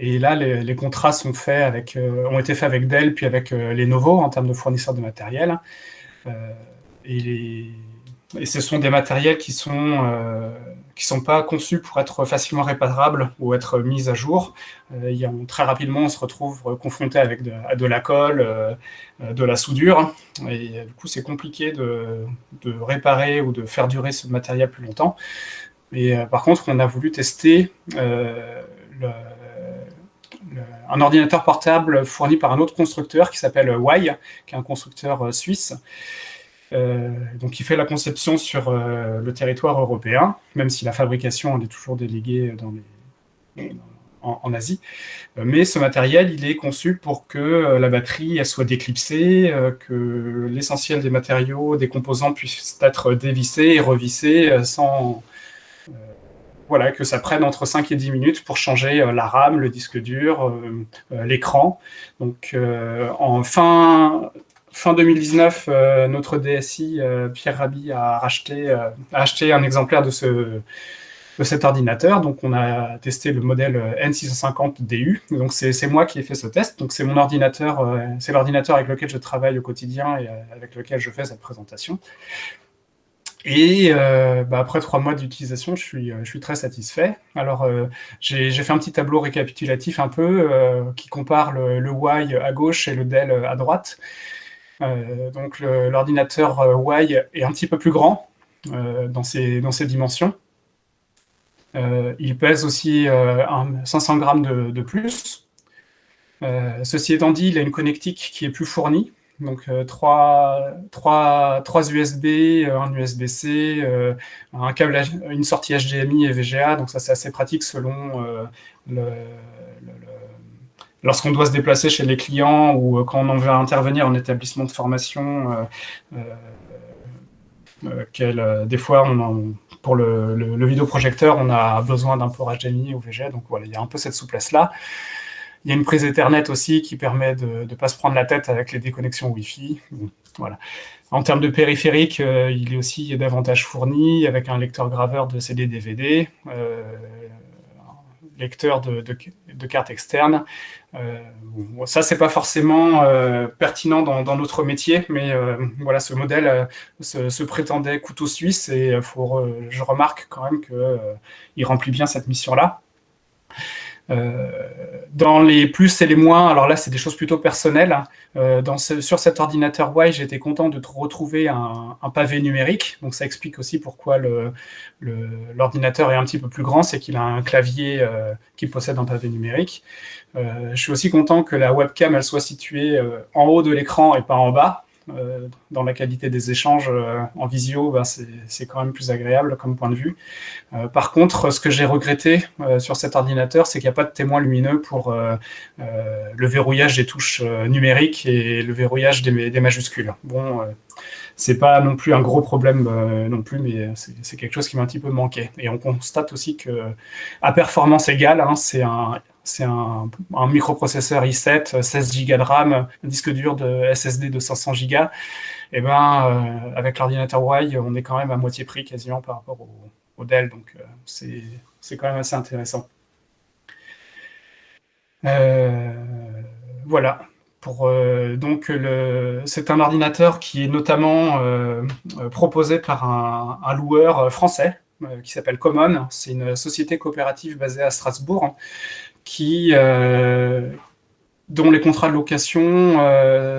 Et là, les contrats ont été faits avec Dell, puis avec Lenovo en termes de fournisseurs de matériel. Et ce sont des matériels qui sont pas conçus pour être facilement réparables ou être mis à jour. Très rapidement, on se retrouve confronté avec de la colle, de la soudure. Et du coup, c'est compliqué de réparer ou de faire durer ce matériel plus longtemps. Et par contre, on a voulu tester un ordinateur portable fourni par un autre constructeur qui s'appelle Y, qui est un constructeur suisse, donc qui fait la conception sur le territoire européen, même si la fabrication elle est toujours déléguée en Asie. Mais ce matériel, il est conçu pour que la batterie elle soit déclipsée, que l'essentiel des matériaux, des composants puissent être dévissés et revissés sans... voilà, que ça prenne entre 5 et 10 minutes pour changer la RAM, le disque dur, l'écran. Donc en fin 2019, notre DSI, Pierre Rabhi, a acheté un exemplaire de cet ordinateur. Donc on a testé le modèle N650DU. Donc c'est moi qui ai fait ce test. Donc c'est mon ordinateur, c'est l'ordinateur avec lequel je travaille au quotidien et avec lequel je fais cette présentation. Et après 3 mois d'utilisation, je suis très satisfait. Alors, j'ai fait un petit tableau récapitulatif un peu qui compare le Y à gauche et le Dell à droite. Donc, l'ordinateur Y est un petit peu plus grand dans ses dimensions. Il pèse aussi 500 grammes de plus. Ceci étant dit, il a une connectique qui est plus fournie. Donc 3 USB, un USB-C, un câble, une sortie HDMI et VGA, donc ça c'est assez pratique selon lorsqu'on doit se déplacer chez les clients ou quand on veut intervenir en établissement de formation, des fois pour le vidéoprojecteur on a besoin d'un port HDMI ou VGA, donc voilà, il y a un peu cette souplesse-là. Il y a une prise Ethernet aussi qui permet de ne pas se prendre la tête avec les déconnexions Wi-Fi. Voilà. En termes de périphérique, il est aussi davantage fourni avec un lecteur graveur de CD-DVD, lecteur de carte externe. Ça, c'est pas forcément pertinent dans notre métier, mais voilà, ce modèle se prétendait couteau suisse et je remarque quand même qu'il remplit bien cette mission-là. Dans les plus et les moins, alors là c'est des choses plutôt personnelles, sur cet ordinateur Y j'étais content de retrouver un pavé numérique, donc ça explique aussi pourquoi l'ordinateur est un petit peu plus grand, c'est qu'il a un clavier qui possède un pavé numérique. Je suis aussi content que la webcam elle soit située en haut de l'écran et pas en bas. Dans la qualité des échanges en visio, c'est quand même plus agréable comme point de vue. Par contre, ce que j'ai regretté sur cet ordinateur, c'est qu'il n'y a pas de témoin lumineux pour le verrouillage des touches numériques et le verrouillage des majuscules. Bon, c'est pas non plus un gros problème non plus, mais c'est quelque chose qui m'a un petit peu manqué. Et on constate aussi que à performance égale, hein, c'est un microprocesseur i7, 16 Go de RAM, un disque dur de SSD de 500 Go. Et avec l'ordinateur Y, on est quand même à moitié prix quasiment par rapport au Dell, donc c'est quand même assez intéressant. Voilà. Donc c'est un ordinateur qui est notamment proposé par un loueur français qui s'appelle Common. C'est une société coopérative basée à Strasbourg dont les contrats de location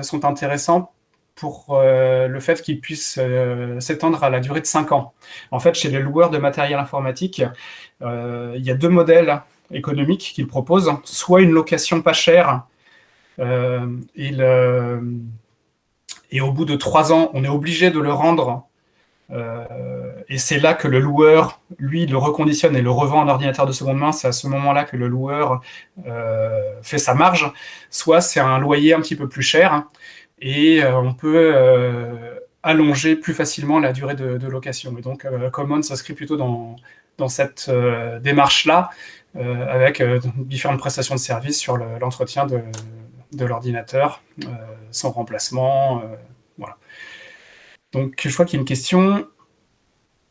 sont intéressants pour le fait qu'ils puissent s'étendre à la durée de 5 ans. En fait, chez les loueurs de matériel informatique, il y a 2 modèles économiques qu'ils proposent. Soit une location pas chère, et au bout de 3 ans, on est obligé de le rendre. Et c'est là que le loueur, lui, le reconditionne et le revend en ordinateur de seconde main. C'est à ce moment-là que le loueur fait sa marge. Soit c'est un loyer un petit peu plus cher et on peut allonger plus facilement la durée de location. Et donc, Common s'inscrit plutôt dans cette démarche-là avec différentes prestations de services sur l'entretien de l'ordinateur, son remplacement, voilà. Donc, je vois qu'il y a une question,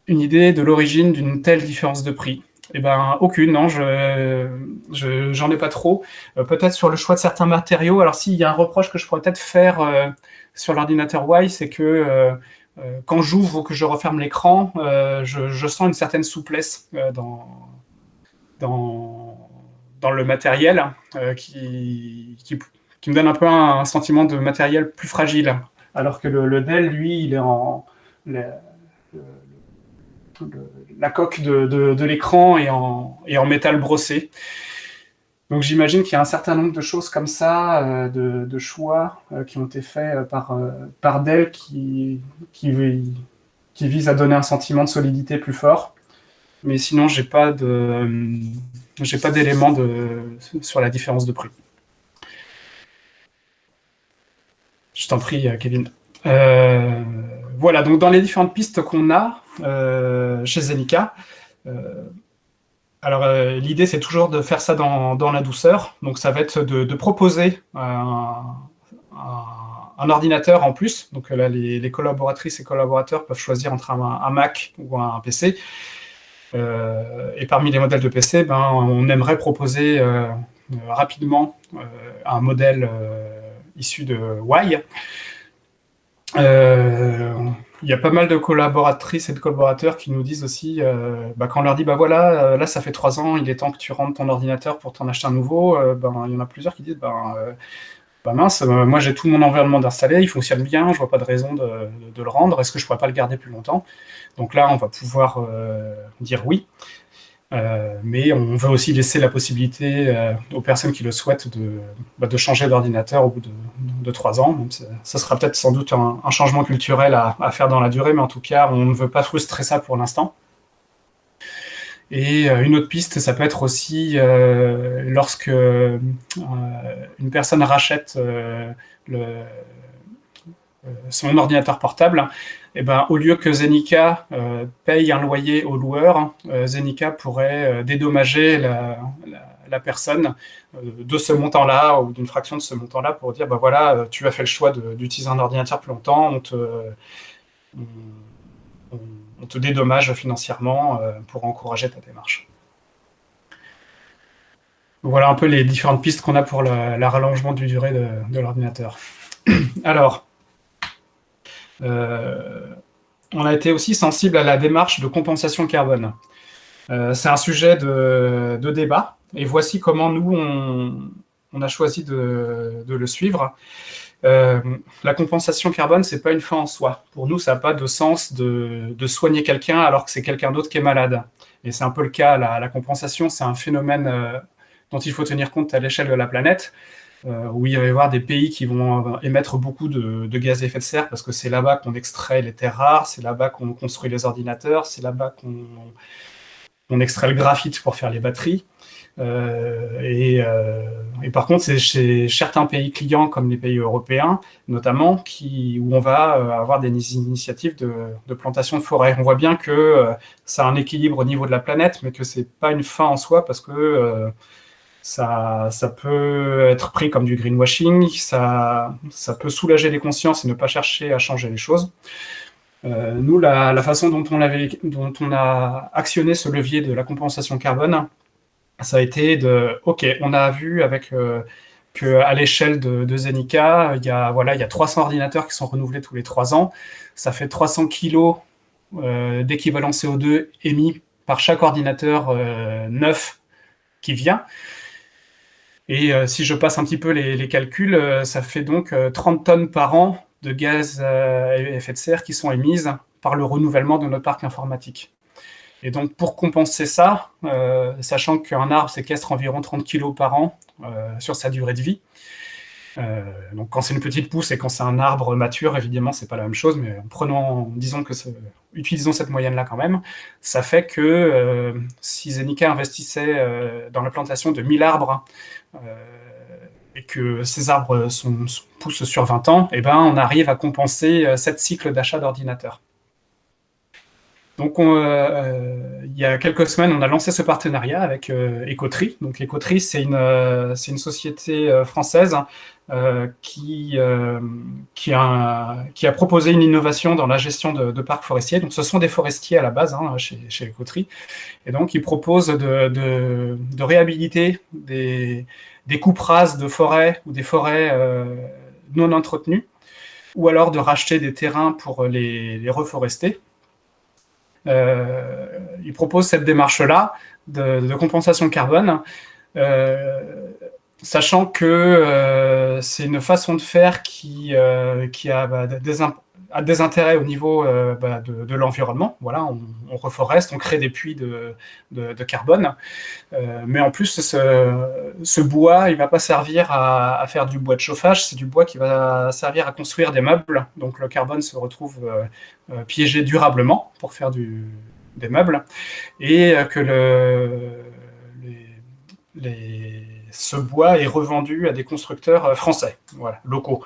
une idée de l'origine d'une telle différence de prix. Eh ben, aucune, non, j'en ai pas trop. Peut-être sur le choix de certains matériaux. Alors, s'il y a un reproche que je pourrais peut-être faire sur l'ordinateur Y, c'est que quand j'ouvre ou que je referme l'écran, je sens une certaine souplesse dans le matériel qui me donne un peu un sentiment de matériel plus fragile. Alors que le Dell, lui, il est la coque de l'écran est en métal brossé. Donc j'imagine qu'il y a un certain nombre de choses comme ça, de choix qui ont été faits par Dell qui visent à donner un sentiment de solidité plus fort. Mais sinon, j'ai pas d'éléments sur la différence de prix. Je t'en prie, Kevin. Voilà, donc dans les différentes pistes qu'on a chez Zenica, alors l'idée c'est toujours de faire ça dans la douceur. Donc ça va être de proposer un ordinateur en plus. Donc là, les collaboratrices et collaborateurs peuvent choisir entre un Mac ou un PC. Et parmi les modèles de PC, on aimerait proposer rapidement un modèle issu de Y. Il y a pas mal de collaboratrices et de collaborateurs qui nous disent aussi, quand on leur dit, voilà, là ça fait 3 ans, il est temps que tu rendes ton ordinateur pour t'en acheter un nouveau, il y en a plusieurs qui disent, mince, moi j'ai tout mon environnement d'installer, il fonctionne bien, je vois pas de raison de le rendre, est-ce que je pourrais pas le garder plus longtemps? Donc là, on va pouvoir dire oui. Mais on veut aussi laisser la possibilité aux personnes qui le souhaitent de changer d'ordinateur au bout de 3 ans. Même ça sera peut-être sans doute un changement culturel à faire dans la durée, mais en tout cas, on ne veut pas frustrer ça pour l'instant. Et une autre piste, ça peut être aussi lorsque une personne rachète son ordinateur portable, au lieu que Zenica paye un loyer au loueur, Zenica pourrait dédommager la personne de ce montant-là ou d'une fraction de ce montant-là pour dire voilà, tu as fait le choix d'utiliser un ordinateur plus longtemps, on te dédommage financièrement pour encourager ta démarche. Voilà un peu les différentes pistes qu'on a pour la rallongement du durée de l'ordinateur. Alors, on a été aussi sensible à la démarche de compensation carbone. C'est un sujet de débat, et voici comment nous, on a choisi de le suivre. La compensation carbone, c'est pas une fin en soi. Pour nous, ça n'a pas de sens de soigner quelqu'un alors que c'est quelqu'un d'autre qui est malade. Et c'est un peu le cas, la compensation, c'est un phénomène dont il faut tenir compte à l'échelle de la planète, où il va y avoir des pays qui vont émettre beaucoup de gaz à effet de serre parce que c'est là-bas qu'on extrait les terres rares, c'est là-bas qu'on construit les ordinateurs, c'est là-bas qu'on extrait le graphite pour faire les batteries. Et par contre, c'est chez certains pays clients, comme les pays européens, notamment, où on va avoir des initiatives de plantation de forêt. On voit bien que ça a un équilibre au niveau de la planète, mais que c'est pas une fin en soi, parce que ça peut être pris comme du greenwashing, ça peut soulager les consciences et ne pas chercher à changer les choses. Nous, la façon dont on a actionné ce levier de la compensation carbone, ça a été on a vu qu'à l'échelle de Zenica, il y a 300 ordinateurs qui sont renouvelés tous les 3 ans. Ça fait 300 kilos d'équivalent CO2 émis par chaque ordinateur neuf qui vient. Et si je passe un petit peu les calculs, ça fait donc 30 tonnes par an de gaz à effet de serre qui sont émises par le renouvellement de notre parc informatique. Et donc, pour compenser ça, sachant qu'un arbre séquestre environ 30 kg par an sur sa durée de vie, donc quand c'est une petite pousse et quand c'est un arbre mature, évidemment, c'est pas la même chose, mais utilisons cette moyenne-là quand même, ça fait que si Zenica investissait dans la plantation de 1000 arbres et que ces arbres poussent sur 20 ans, on arrive à compenser 7 cycles d'achat d'ordinateurs. Donc, il y a quelques semaines, on a lancé ce partenariat avec Écoterie. Donc, Écoterie, c'est une société française qui a proposé une innovation dans la gestion de parcs forestiers. Donc, ce sont des forestiers à la base chez Écoterie. Et donc, ils proposent de réhabiliter des coupes rases de forêts ou des forêts non entretenues, ou alors de racheter des terrains pour les reforester. Il propose cette démarche-là de compensation carbone, sachant que c'est une façon de faire qui a a des intérêts au niveau de l'environnement. Voilà, on reforeste, on crée des puits de carbone. Mais en plus, ce bois, il ne va pas servir à faire du bois de chauffage, c'est du bois qui va servir à construire des meubles. Donc le carbone se retrouve piégé durablement pour faire des meubles. Et que ce bois est revendu à des constructeurs français, voilà, locaux.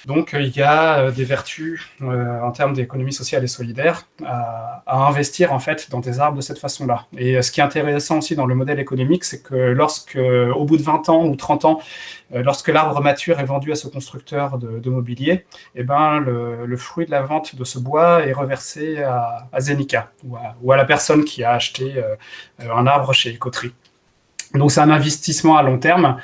Donc il y a des vertus en termes d'économie sociale et solidaire à investir en fait dans des arbres de cette façon-là. Et ce qui est intéressant aussi dans le modèle économique, c'est que au bout de 20 ans ou 30 ans, lorsque l'arbre mature est vendu à ce constructeur de mobilier, eh ben, le fruit de la vente de ce bois est reversé à Zenica ou à la personne qui a acheté un arbre chez Écoterie. Donc c'est un investissement à long terme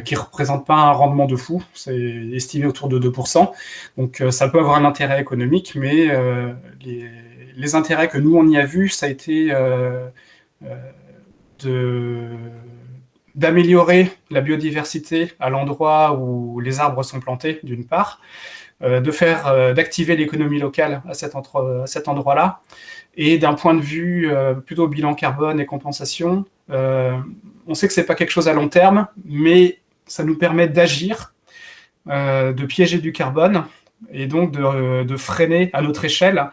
qui ne représente pas un rendement de fou, c'est estimé autour de 2%. Donc ça peut avoir un intérêt économique, mais les intérêts que nous on y a vus, ça a été d'améliorer la biodiversité à l'endroit où les arbres sont plantés, d'une part, d'activer l'économie locale à cet endroit-là, et d'un point de vue plutôt bilan carbone et compensation, on sait que c'est pas quelque chose à long terme, mais ça nous permet d'agir, de piéger du carbone, et donc de freiner à notre échelle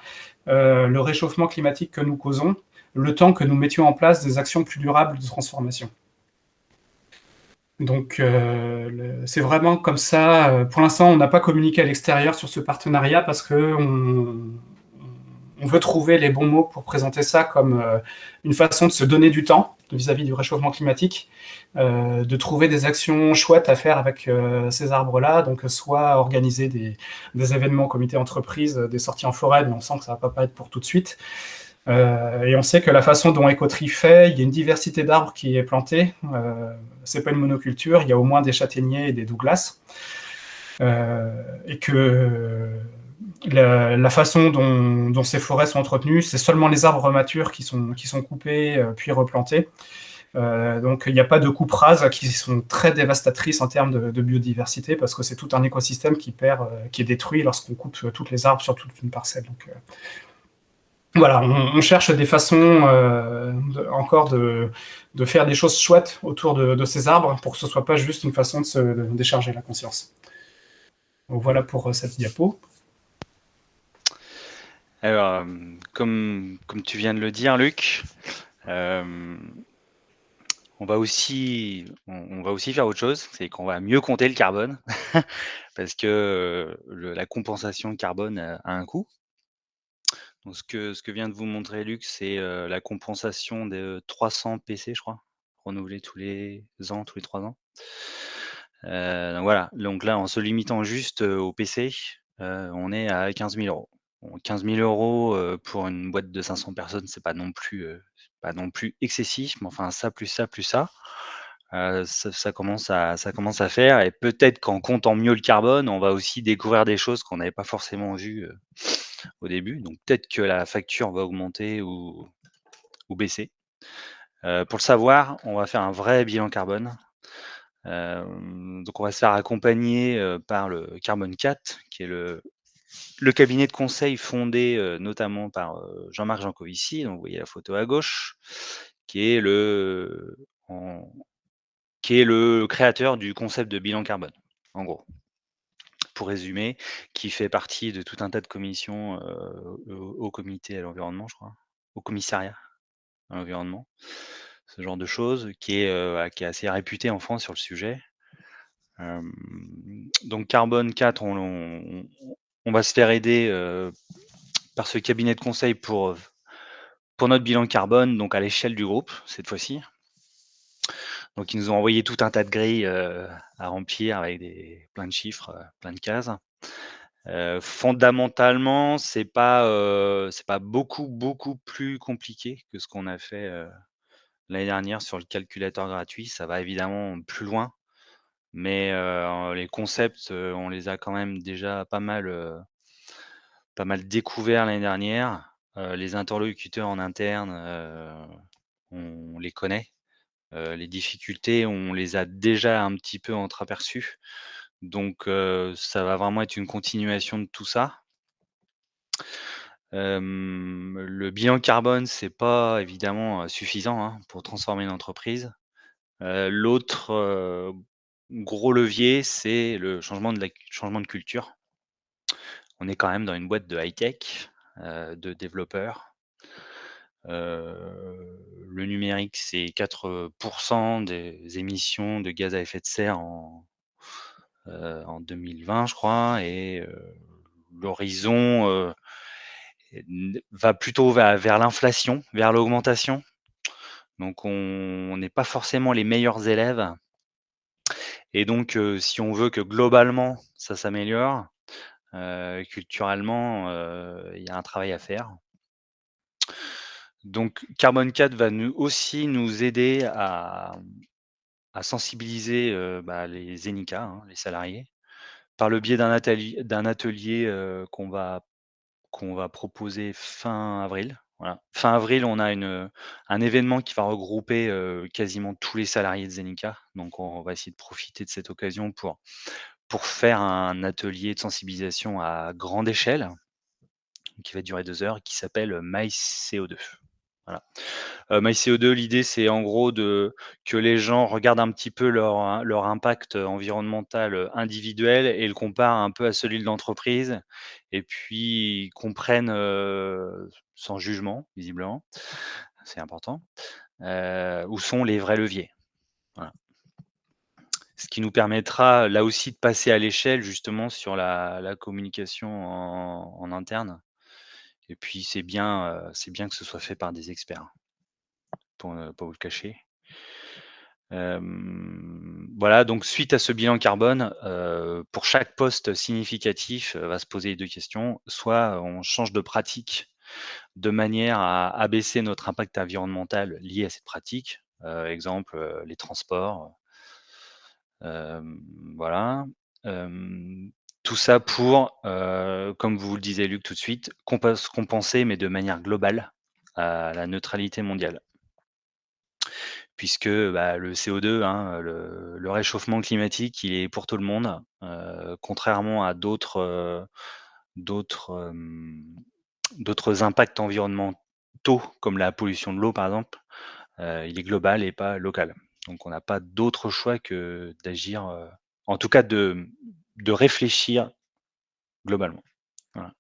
le réchauffement climatique que nous causons, le temps que nous mettions en place des actions plus durables de transformation. Donc c'est vraiment comme ça. Pour l'instant, on n'a pas communiqué à l'extérieur sur ce partenariat parce qu'on veut trouver les bons mots pour présenter ça comme une façon de se donner du temps vis-à-vis du réchauffement climatique, de trouver des actions chouettes à faire avec ces arbres-là, donc soit organiser des événements comité entreprise, des sorties en forêt, mais on sent que ça va pas être pour tout de suite. Et on sait que la façon dont Écoterie fait, il y a une diversité d'arbres qui est plantée. C'est pas une monoculture, il y a au moins des châtaigniers et des douglas. Et que la façon dont ces forêts sont entretenues, c'est seulement les arbres matures qui sont coupés puis replantés. Donc il n'y a pas de coupes rases qui sont très dévastatrices en termes de biodiversité parce que c'est tout un écosystème qui est détruit lorsqu'on coupe toutes les arbres sur toute une parcelle. Donc, voilà, on cherche des façons encore de faire des choses chouettes autour de ces arbres pour que ce ne soit pas juste une façon de se décharger la conscience. Donc voilà pour cette diapo.
Alors, comme tu viens de le dire, Luc, on va aussi faire autre chose, c'est qu'on va mieux compter le carbone, parce que la compensation de carbone a un coût. Donc ce que vient de vous montrer Luc, c'est la compensation de 300 PC, je crois, renouvelés tous les ans, tous les 3 ans. Donc voilà, donc là, en se limitant juste au PC, on est à 15 000 €. Bon, 15 000 € pour une boîte de 500 personnes, c'est pas non plus excessif, mais enfin ça, plus ça, plus ça, ça commence à faire, et peut-être qu'en comptant mieux le carbone, on va aussi découvrir des choses qu'on n'avait pas forcément vues au début. Donc peut-être que la facture va augmenter ou baisser. Pour le savoir, on va faire un vrai bilan carbone. Donc on va se faire accompagner par le Carbone 4, qui est le cabinet de conseil fondé notamment par Jean-Marc Jancovici, donc vous voyez la photo à gauche, qui est le créateur du concept de bilan carbone, en gros. Pour résumer, qui fait partie de tout un tas de commissions au comité à l'environnement, je crois, au commissariat à l'environnement, ce genre de choses, qui est assez réputé en France sur le sujet. Donc Carbone 4, on va se faire aider par ce cabinet de conseil pour notre bilan carbone, donc à l'échelle du groupe, cette fois-ci. Donc ils nous ont envoyé tout un tas de grilles à remplir avec plein de chiffres, plein de cases. Fondamentalement, c'est pas beaucoup plus compliqué que ce qu'on a fait l'année dernière sur le calculateur gratuit. Ça va évidemment plus loin, mais les concepts, on les a quand même déjà pas mal découverts l'année dernière. Les interlocuteurs en interne, on les connaît. Les difficultés, on les a déjà un petit peu entreaperçues. Donc ça va vraiment être une continuation de tout ça. Le bilan carbone, c'est pas évidemment suffisant hein, pour transformer une entreprise. L'autre gros levier, c'est le changement de culture. On est quand même dans une boîte de high-tech, de développeurs. Le numérique, c'est 4% des émissions de gaz à effet de serre en 2020, je crois, et l'horizon va plutôt vers l'inflation, vers l'augmentation. Donc on n'est pas forcément les meilleurs élèves. Et donc, si on veut que globalement ça s'améliore, culturellement, il y a un travail à faire. Donc Carbone 4 va aussi nous aider à sensibiliser, les Zenica, hein, les salariés, par le biais d'un atelier, qu'on va proposer fin avril. Voilà. Fin avril, on a un événement qui va regrouper, quasiment tous les salariés de Zenica. Donc on va essayer de profiter de cette occasion pour faire un atelier de sensibilisation à grande échelle, qui va durer 2 heures, qui s'appelle MyCO2. Voilà. MyCO2, l'idée, c'est en gros que les gens regardent un petit peu leur impact environnemental individuel et le comparent un peu à celui de l'entreprise, et puis comprennent, sans jugement, visiblement, c'est important, où sont les vrais leviers. Voilà. Ce qui nous permettra, là aussi, de passer à l'échelle, justement, sur la communication en interne. Et puis, c'est bien que ce soit fait par des experts, pour ne pas vous le cacher. Voilà, donc suite à ce bilan carbone, pour chaque poste significatif, va se poser les 2 questions. Soit on change de pratique de manière à abaisser notre impact environnemental lié à cette pratique, exemple, les transports, voilà. Tout ça pour, comme vous le disiez Luc tout de suite, compenser, mais de manière globale, à la neutralité mondiale. Puisque, le CO2, hein, le réchauffement climatique, il est pour tout le monde, contrairement à d'autres, d'autres impacts environnementaux, comme la pollution de l'eau, par exemple, il est global et pas local. Donc on n'a pas d'autre choix que d'agir, en tout cas de réfléchir globalement. Voilà.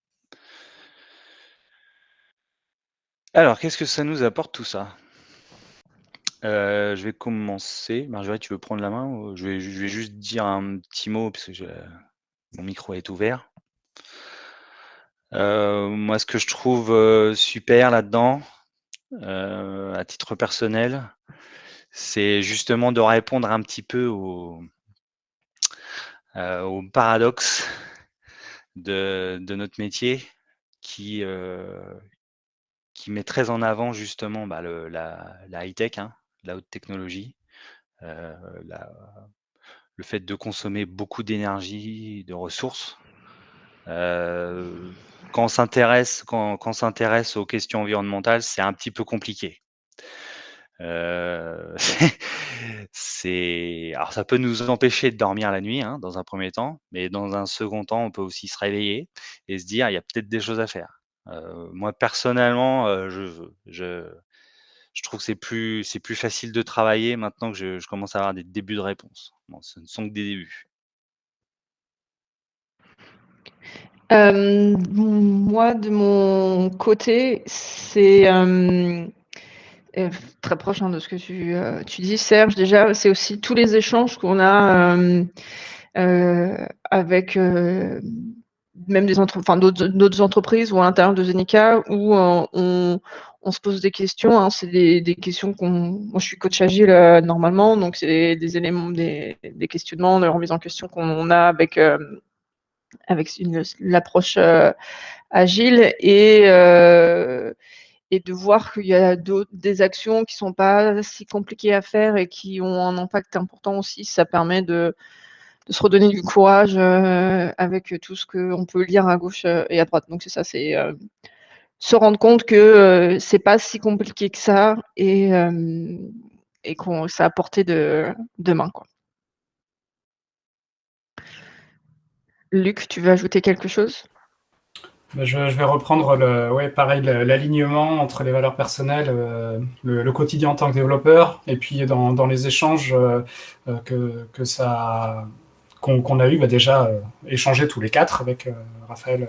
Alors, qu'est-ce que ça nous apporte tout ça? Je vais commencer. Marjorie, tu veux prendre la main ou je vais juste dire un petit mot parce que mon micro est ouvert. Moi, ce que je trouve super là-dedans, à titre personnel, c'est justement de répondre un petit peu au paradoxe de notre métier qui met très en avant justement la high-tech, hein, la haute technologie, la le fait de consommer beaucoup d'énergie, de ressources. Quand on s'intéresse aux questions environnementales, c'est un petit peu compliqué. Heu, alors ça peut nous empêcher de dormir la nuit, hein, dans un premier temps, mais dans un second temps, on peut aussi se réveiller et se dire: «Il y a peut-être des choses à faire». Moi personnellement, je trouve que c'est plus facile de travailler maintenant que je commence à avoir des débuts de réponse. Bon, ce ne sont que des débuts.
Moi, de mon côté, c'est très proche hein, de ce que tu dis, Serge. Déjà, c'est aussi tous les échanges qu'on a avec même d'autres entreprises ou à l'intérieur de Zenica où on se pose des questions. Hein, c'est des questions moi, je suis coach agile normalement, donc c'est des éléments, des questionnements, des remises en question qu'on a avec l'approche agile et de voir qu'il y a des actions qui sont pas si compliquées à faire et qui ont un impact important aussi. Ça permet de se redonner du courage avec tout ce qu'on peut lire à gauche et à droite. Donc c'est ça, c'est se rendre compte que c'est pas si compliqué que ça et qu'on ça à portée de main, quoi. Luc, tu veux ajouter quelque chose?
Je vais reprendre pareil, l'alignement entre les valeurs personnelles, le quotidien en tant que développeur, et puis dans les échanges qu'on a eu, déjà échangé tous les quatre avec Raphaël.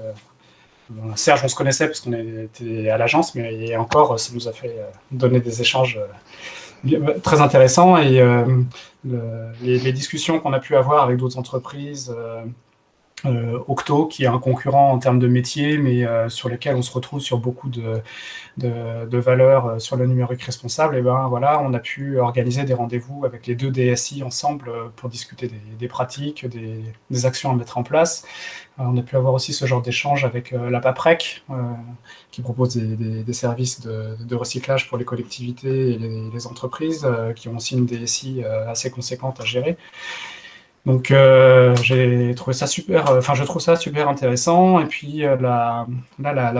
Serge, on se connaissait parce qu'on était à l'agence, mais encore, ça nous a fait donner des échanges très intéressants. Et les discussions qu'on a pu avoir avec d'autres entreprises, Octo, qui est un concurrent en termes de métier, mais sur lesquels on se retrouve sur beaucoup de valeurs sur le numérique responsable, et voilà, on a pu organiser des rendez-vous avec les deux DSI ensemble pour discuter des pratiques, des actions à mettre en place. On a pu avoir aussi ce genre d'échange avec la PAPREC, qui propose des services de recyclage pour les collectivités et les entreprises, qui ont aussi une DSI assez conséquente à gérer. Donc j'ai trouvé ça super, je trouve ça super intéressant. Et puis la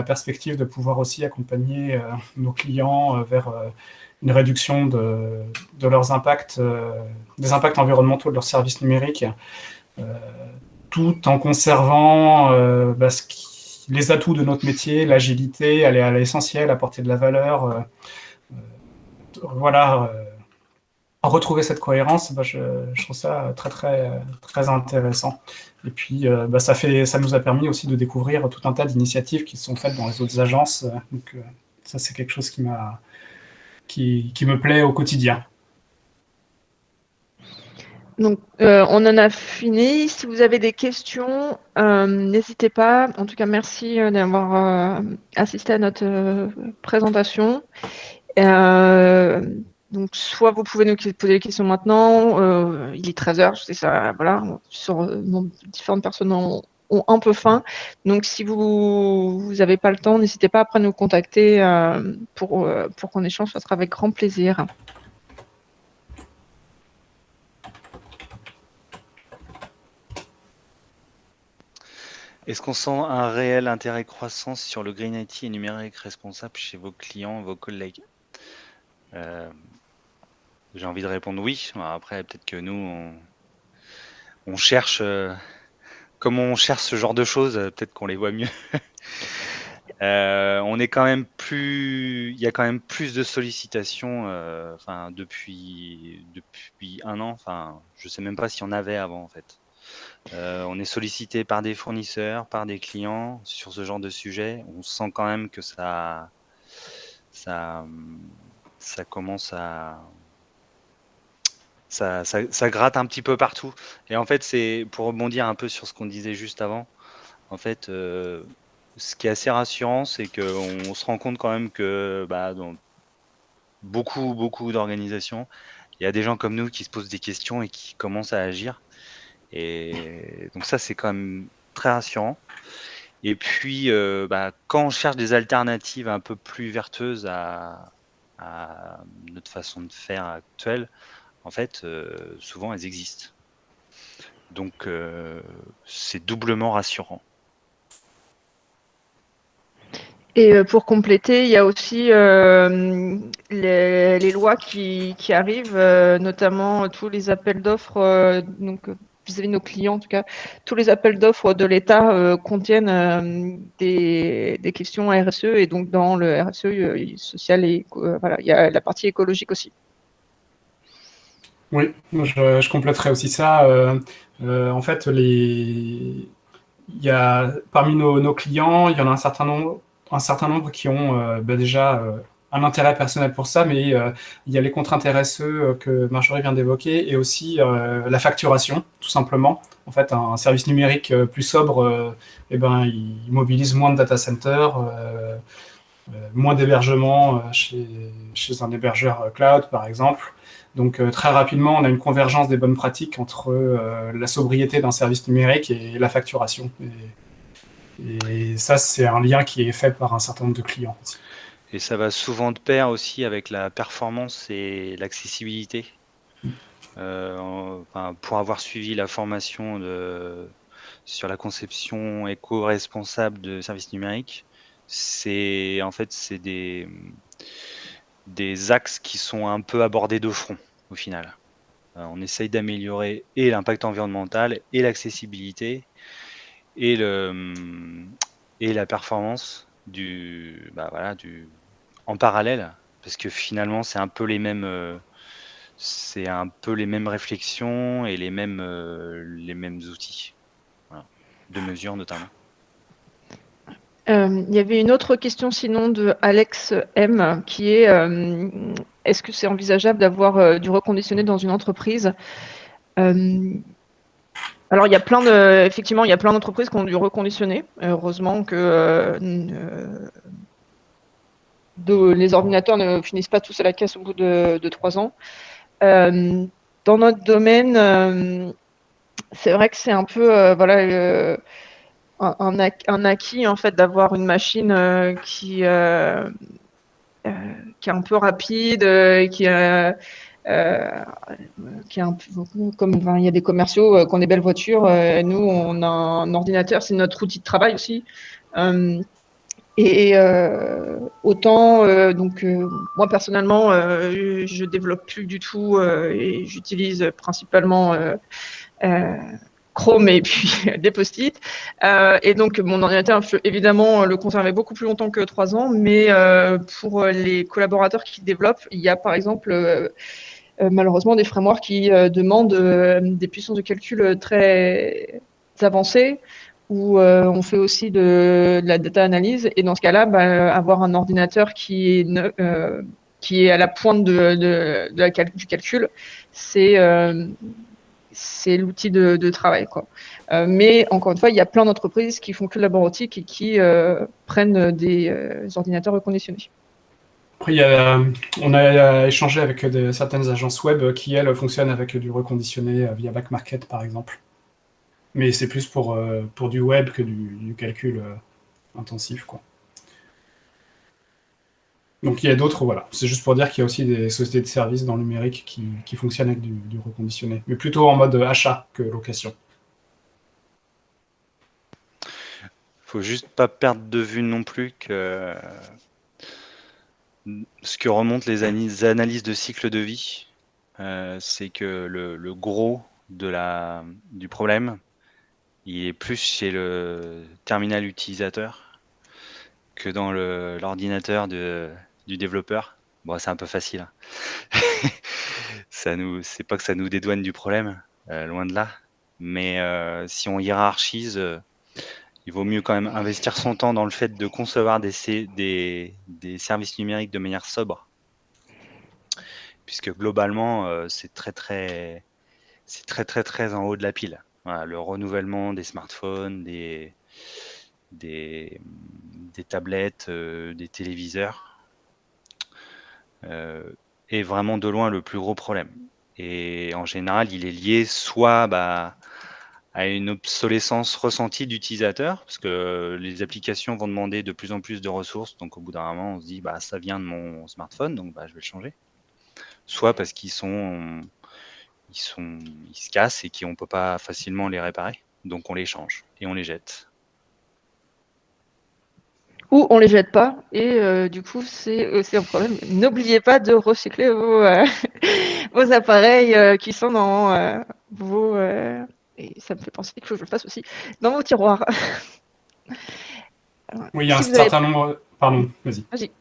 perspective de pouvoir aussi accompagner nos clients vers une réduction de leurs impacts, des impacts environnementaux de leurs services numériques, tout en conservant les atouts de notre métier, l'agilité, aller à l'essentiel, apporter de la valeur. Voilà. Retrouver cette cohérence, je trouve ça très, très, très intéressant. Et puis, ça nous a permis aussi de découvrir tout un tas d'initiatives qui sont faites dans les autres agences. Donc, ça, c'est quelque chose qui me plaît au quotidien.
Donc, on en a fini. Si vous avez des questions, n'hésitez pas. En tout cas, merci d'avoir assisté à notre présentation. Donc, soit vous pouvez nous poser des questions maintenant, il est 13h, je sais ça, voilà, différentes personnes ont un peu faim. Donc, si vous n'avez pas le temps, n'hésitez pas après à nous contacter pour qu'on échange, ça sera avec grand plaisir.
Est-ce qu'on sent un réel intérêt croissant sur le Green IT et numérique responsable chez vos clients, vos collègues? J'ai envie de répondre oui. Après, peut-être que nous, on cherche, comme on cherche ce genre de choses, peut-être qu'on les voit mieux. On est quand même il y a quand même plus de sollicitations, depuis un an. Enfin, je sais même pas s'il y en avait avant en fait. On est sollicité par des fournisseurs, par des clients sur ce genre de sujet. On sent quand même que ça commence à ça gratte un petit peu partout. Et en fait, c'est pour rebondir un peu sur ce qu'on disait juste avant. En fait, ce qui est assez rassurant, c'est qu'on se rend compte quand même que dans beaucoup d'organisations, il y a des gens comme nous qui se posent des questions et qui commencent à agir. Et donc ça, c'est quand même très rassurant. Et puis, quand on cherche des alternatives un peu plus vertueuses à notre façon de faire actuelle, en fait, souvent elles existent. Donc, c'est doublement rassurant.
Et pour compléter, il y a aussi les lois qui arrivent, notamment tous les appels d'offres, donc vis-à-vis de nos clients en tout cas, tous les appels d'offres de l'État contiennent des questions RSE, et donc dans le RSE social et voilà, il y a la partie écologique aussi.
Oui, je compléterai aussi ça. En fait, parmi nos clients, il y en a un certain nombre qui ont déjà un intérêt personnel pour ça, mais il y a les contraintes RSE que Marjorie vient d'évoquer, et aussi la facturation, tout simplement. En fait, un service numérique plus sobre, il mobilise moins de data centers, moins d'hébergement chez un hébergeur cloud, par exemple. Donc très rapidement, on a une convergence des bonnes pratiques entre la sobriété d'un service numérique et la facturation. Et ça, c'est un lien qui est fait par un certain nombre de clients.
Et ça va souvent de pair aussi avec la performance et l'accessibilité. Pour avoir suivi la formation sur la conception éco-responsable de services numériques, c'est des axes qui sont un peu abordés de front au final. On essaye d'améliorer et l'impact environnemental et l'accessibilité et et la performance en parallèle, parce que finalement c'est un peu les mêmes réflexions et les mêmes outils, voilà, de mesure notamment.
Il y avait une autre question sinon de Alex M qui est est-ce que c'est envisageable d'avoir du reconditionné dans une entreprise? Alors effectivement, il y a plein d'entreprises qui ont du reconditionné. Heureusement que les ordinateurs ne finissent pas tous à la caisse au bout de 3 ans. Dans notre domaine, c'est vrai que c'est un peu un acquis en fait d'avoir une machine qui est un peu rapide, qui est un peu comme il y a des commerciaux qui ont des belles voitures. Nous, on a un ordinateur, c'est notre outil de travail aussi. Autant, moi personnellement, je développe plus du tout et j'utilise principalement Chrome et puis des post-it. Et donc, mon ordinateur, je peux évidemment le conserver beaucoup plus longtemps que 3 ans, mais pour les collaborateurs qui développent, il y a par exemple malheureusement des frameworks qui demandent des puissances de calcul très avancées, où on fait aussi de la data analyse. Et dans ce cas-là, avoir un ordinateur qui est à la pointe du calcul, c'est l'outil de travail, quoi. Mais encore une fois, il y a plein d'entreprises qui font que de la bureautique et qui prennent des ordinateurs reconditionnés.
Après, on a échangé avec certaines agences web qui, elles, fonctionnent avec du reconditionné via Back Market, par exemple. Mais c'est plus pour du web que du calcul intensif, quoi. Donc il y a d'autres, voilà. C'est juste pour dire qu'il y a aussi des sociétés de services dans le numérique qui fonctionnent avec du reconditionné, mais plutôt en mode achat que location.
Faut juste pas perdre de vue non plus que ce que remontent les analyses de cycle de vie, c'est que le gros du problème, il est plus chez le terminal utilisateur que dans l'ordinateur du développeur. Bon, c'est un peu facile. C'est pas que ça nous dédouane du problème, loin de là. Mais si on hiérarchise, il vaut mieux quand même investir son temps dans le fait de concevoir des services numériques de manière sobre, puisque globalement, c'est très en haut de la pile. Voilà, le renouvellement des smartphones, des tablettes, des téléviseurs est vraiment de loin le plus gros problème. Et en général, il est lié soit à une obsolescence ressentie d'utilisateur, parce que les applications vont demander de plus en plus de ressources, donc au bout d'un moment, on se dit ça vient de mon smartphone, donc je vais le changer. Soit parce qu'ils se cassent et qu'on ne peut pas facilement les réparer, donc on les change et on les jette.
Ou on les jette pas, et du coup, c'est aussi un problème. N'oubliez pas de recycler vos appareils qui sont dans vos... et ça me fait penser que je le fasse aussi dans vos tiroirs.
Oui, il y a un certain nombre... Pardon, vas-y.
Vas-y.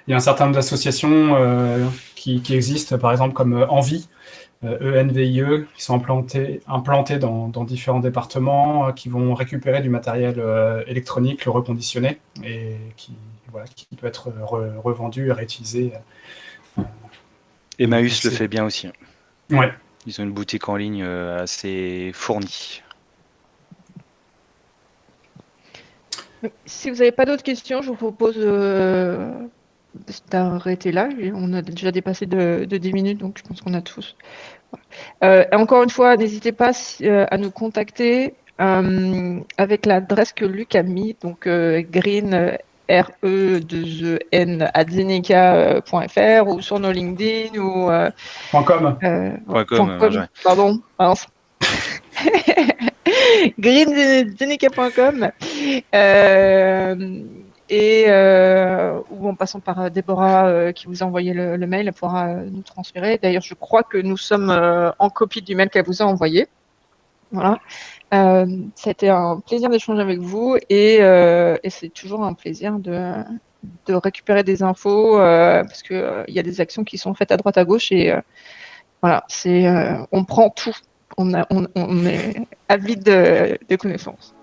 Il y a un certain nombre d'associations qui existent, par exemple comme Envie, ENVIE, qui sont implantés dans différents départements, qui vont récupérer du matériel électronique, le reconditionner, et qui peut être revendu et réutilisé.
Emmaüs le fait bien aussi.
Ouais.
Ils ont une boutique en ligne assez fournie.
Si vous n'avez pas d'autres questions, je vous propose d'arrêter là. On a déjà dépassé de 10 minutes, donc je pense qu'on a tous. Encore une fois, n'hésitez pas à nous contacter avec l'adresse que Luc a mis, donc green re2en@zeneca.fr ou sur nos LinkedIn ou
.com.
Pardon.
greenzeneca.com ou en passant par Déborah qui vous a envoyé le mail, elle pourra nous transférer. D'ailleurs, je crois que nous sommes en copie du mail qu'elle vous a envoyé. Voilà. Ça a été un plaisir d'échanger avec vous et c'est toujours un plaisir de récupérer des infos parce que il y a des actions qui sont faites à droite à gauche et voilà, on prend tout. On est avide de connaissances.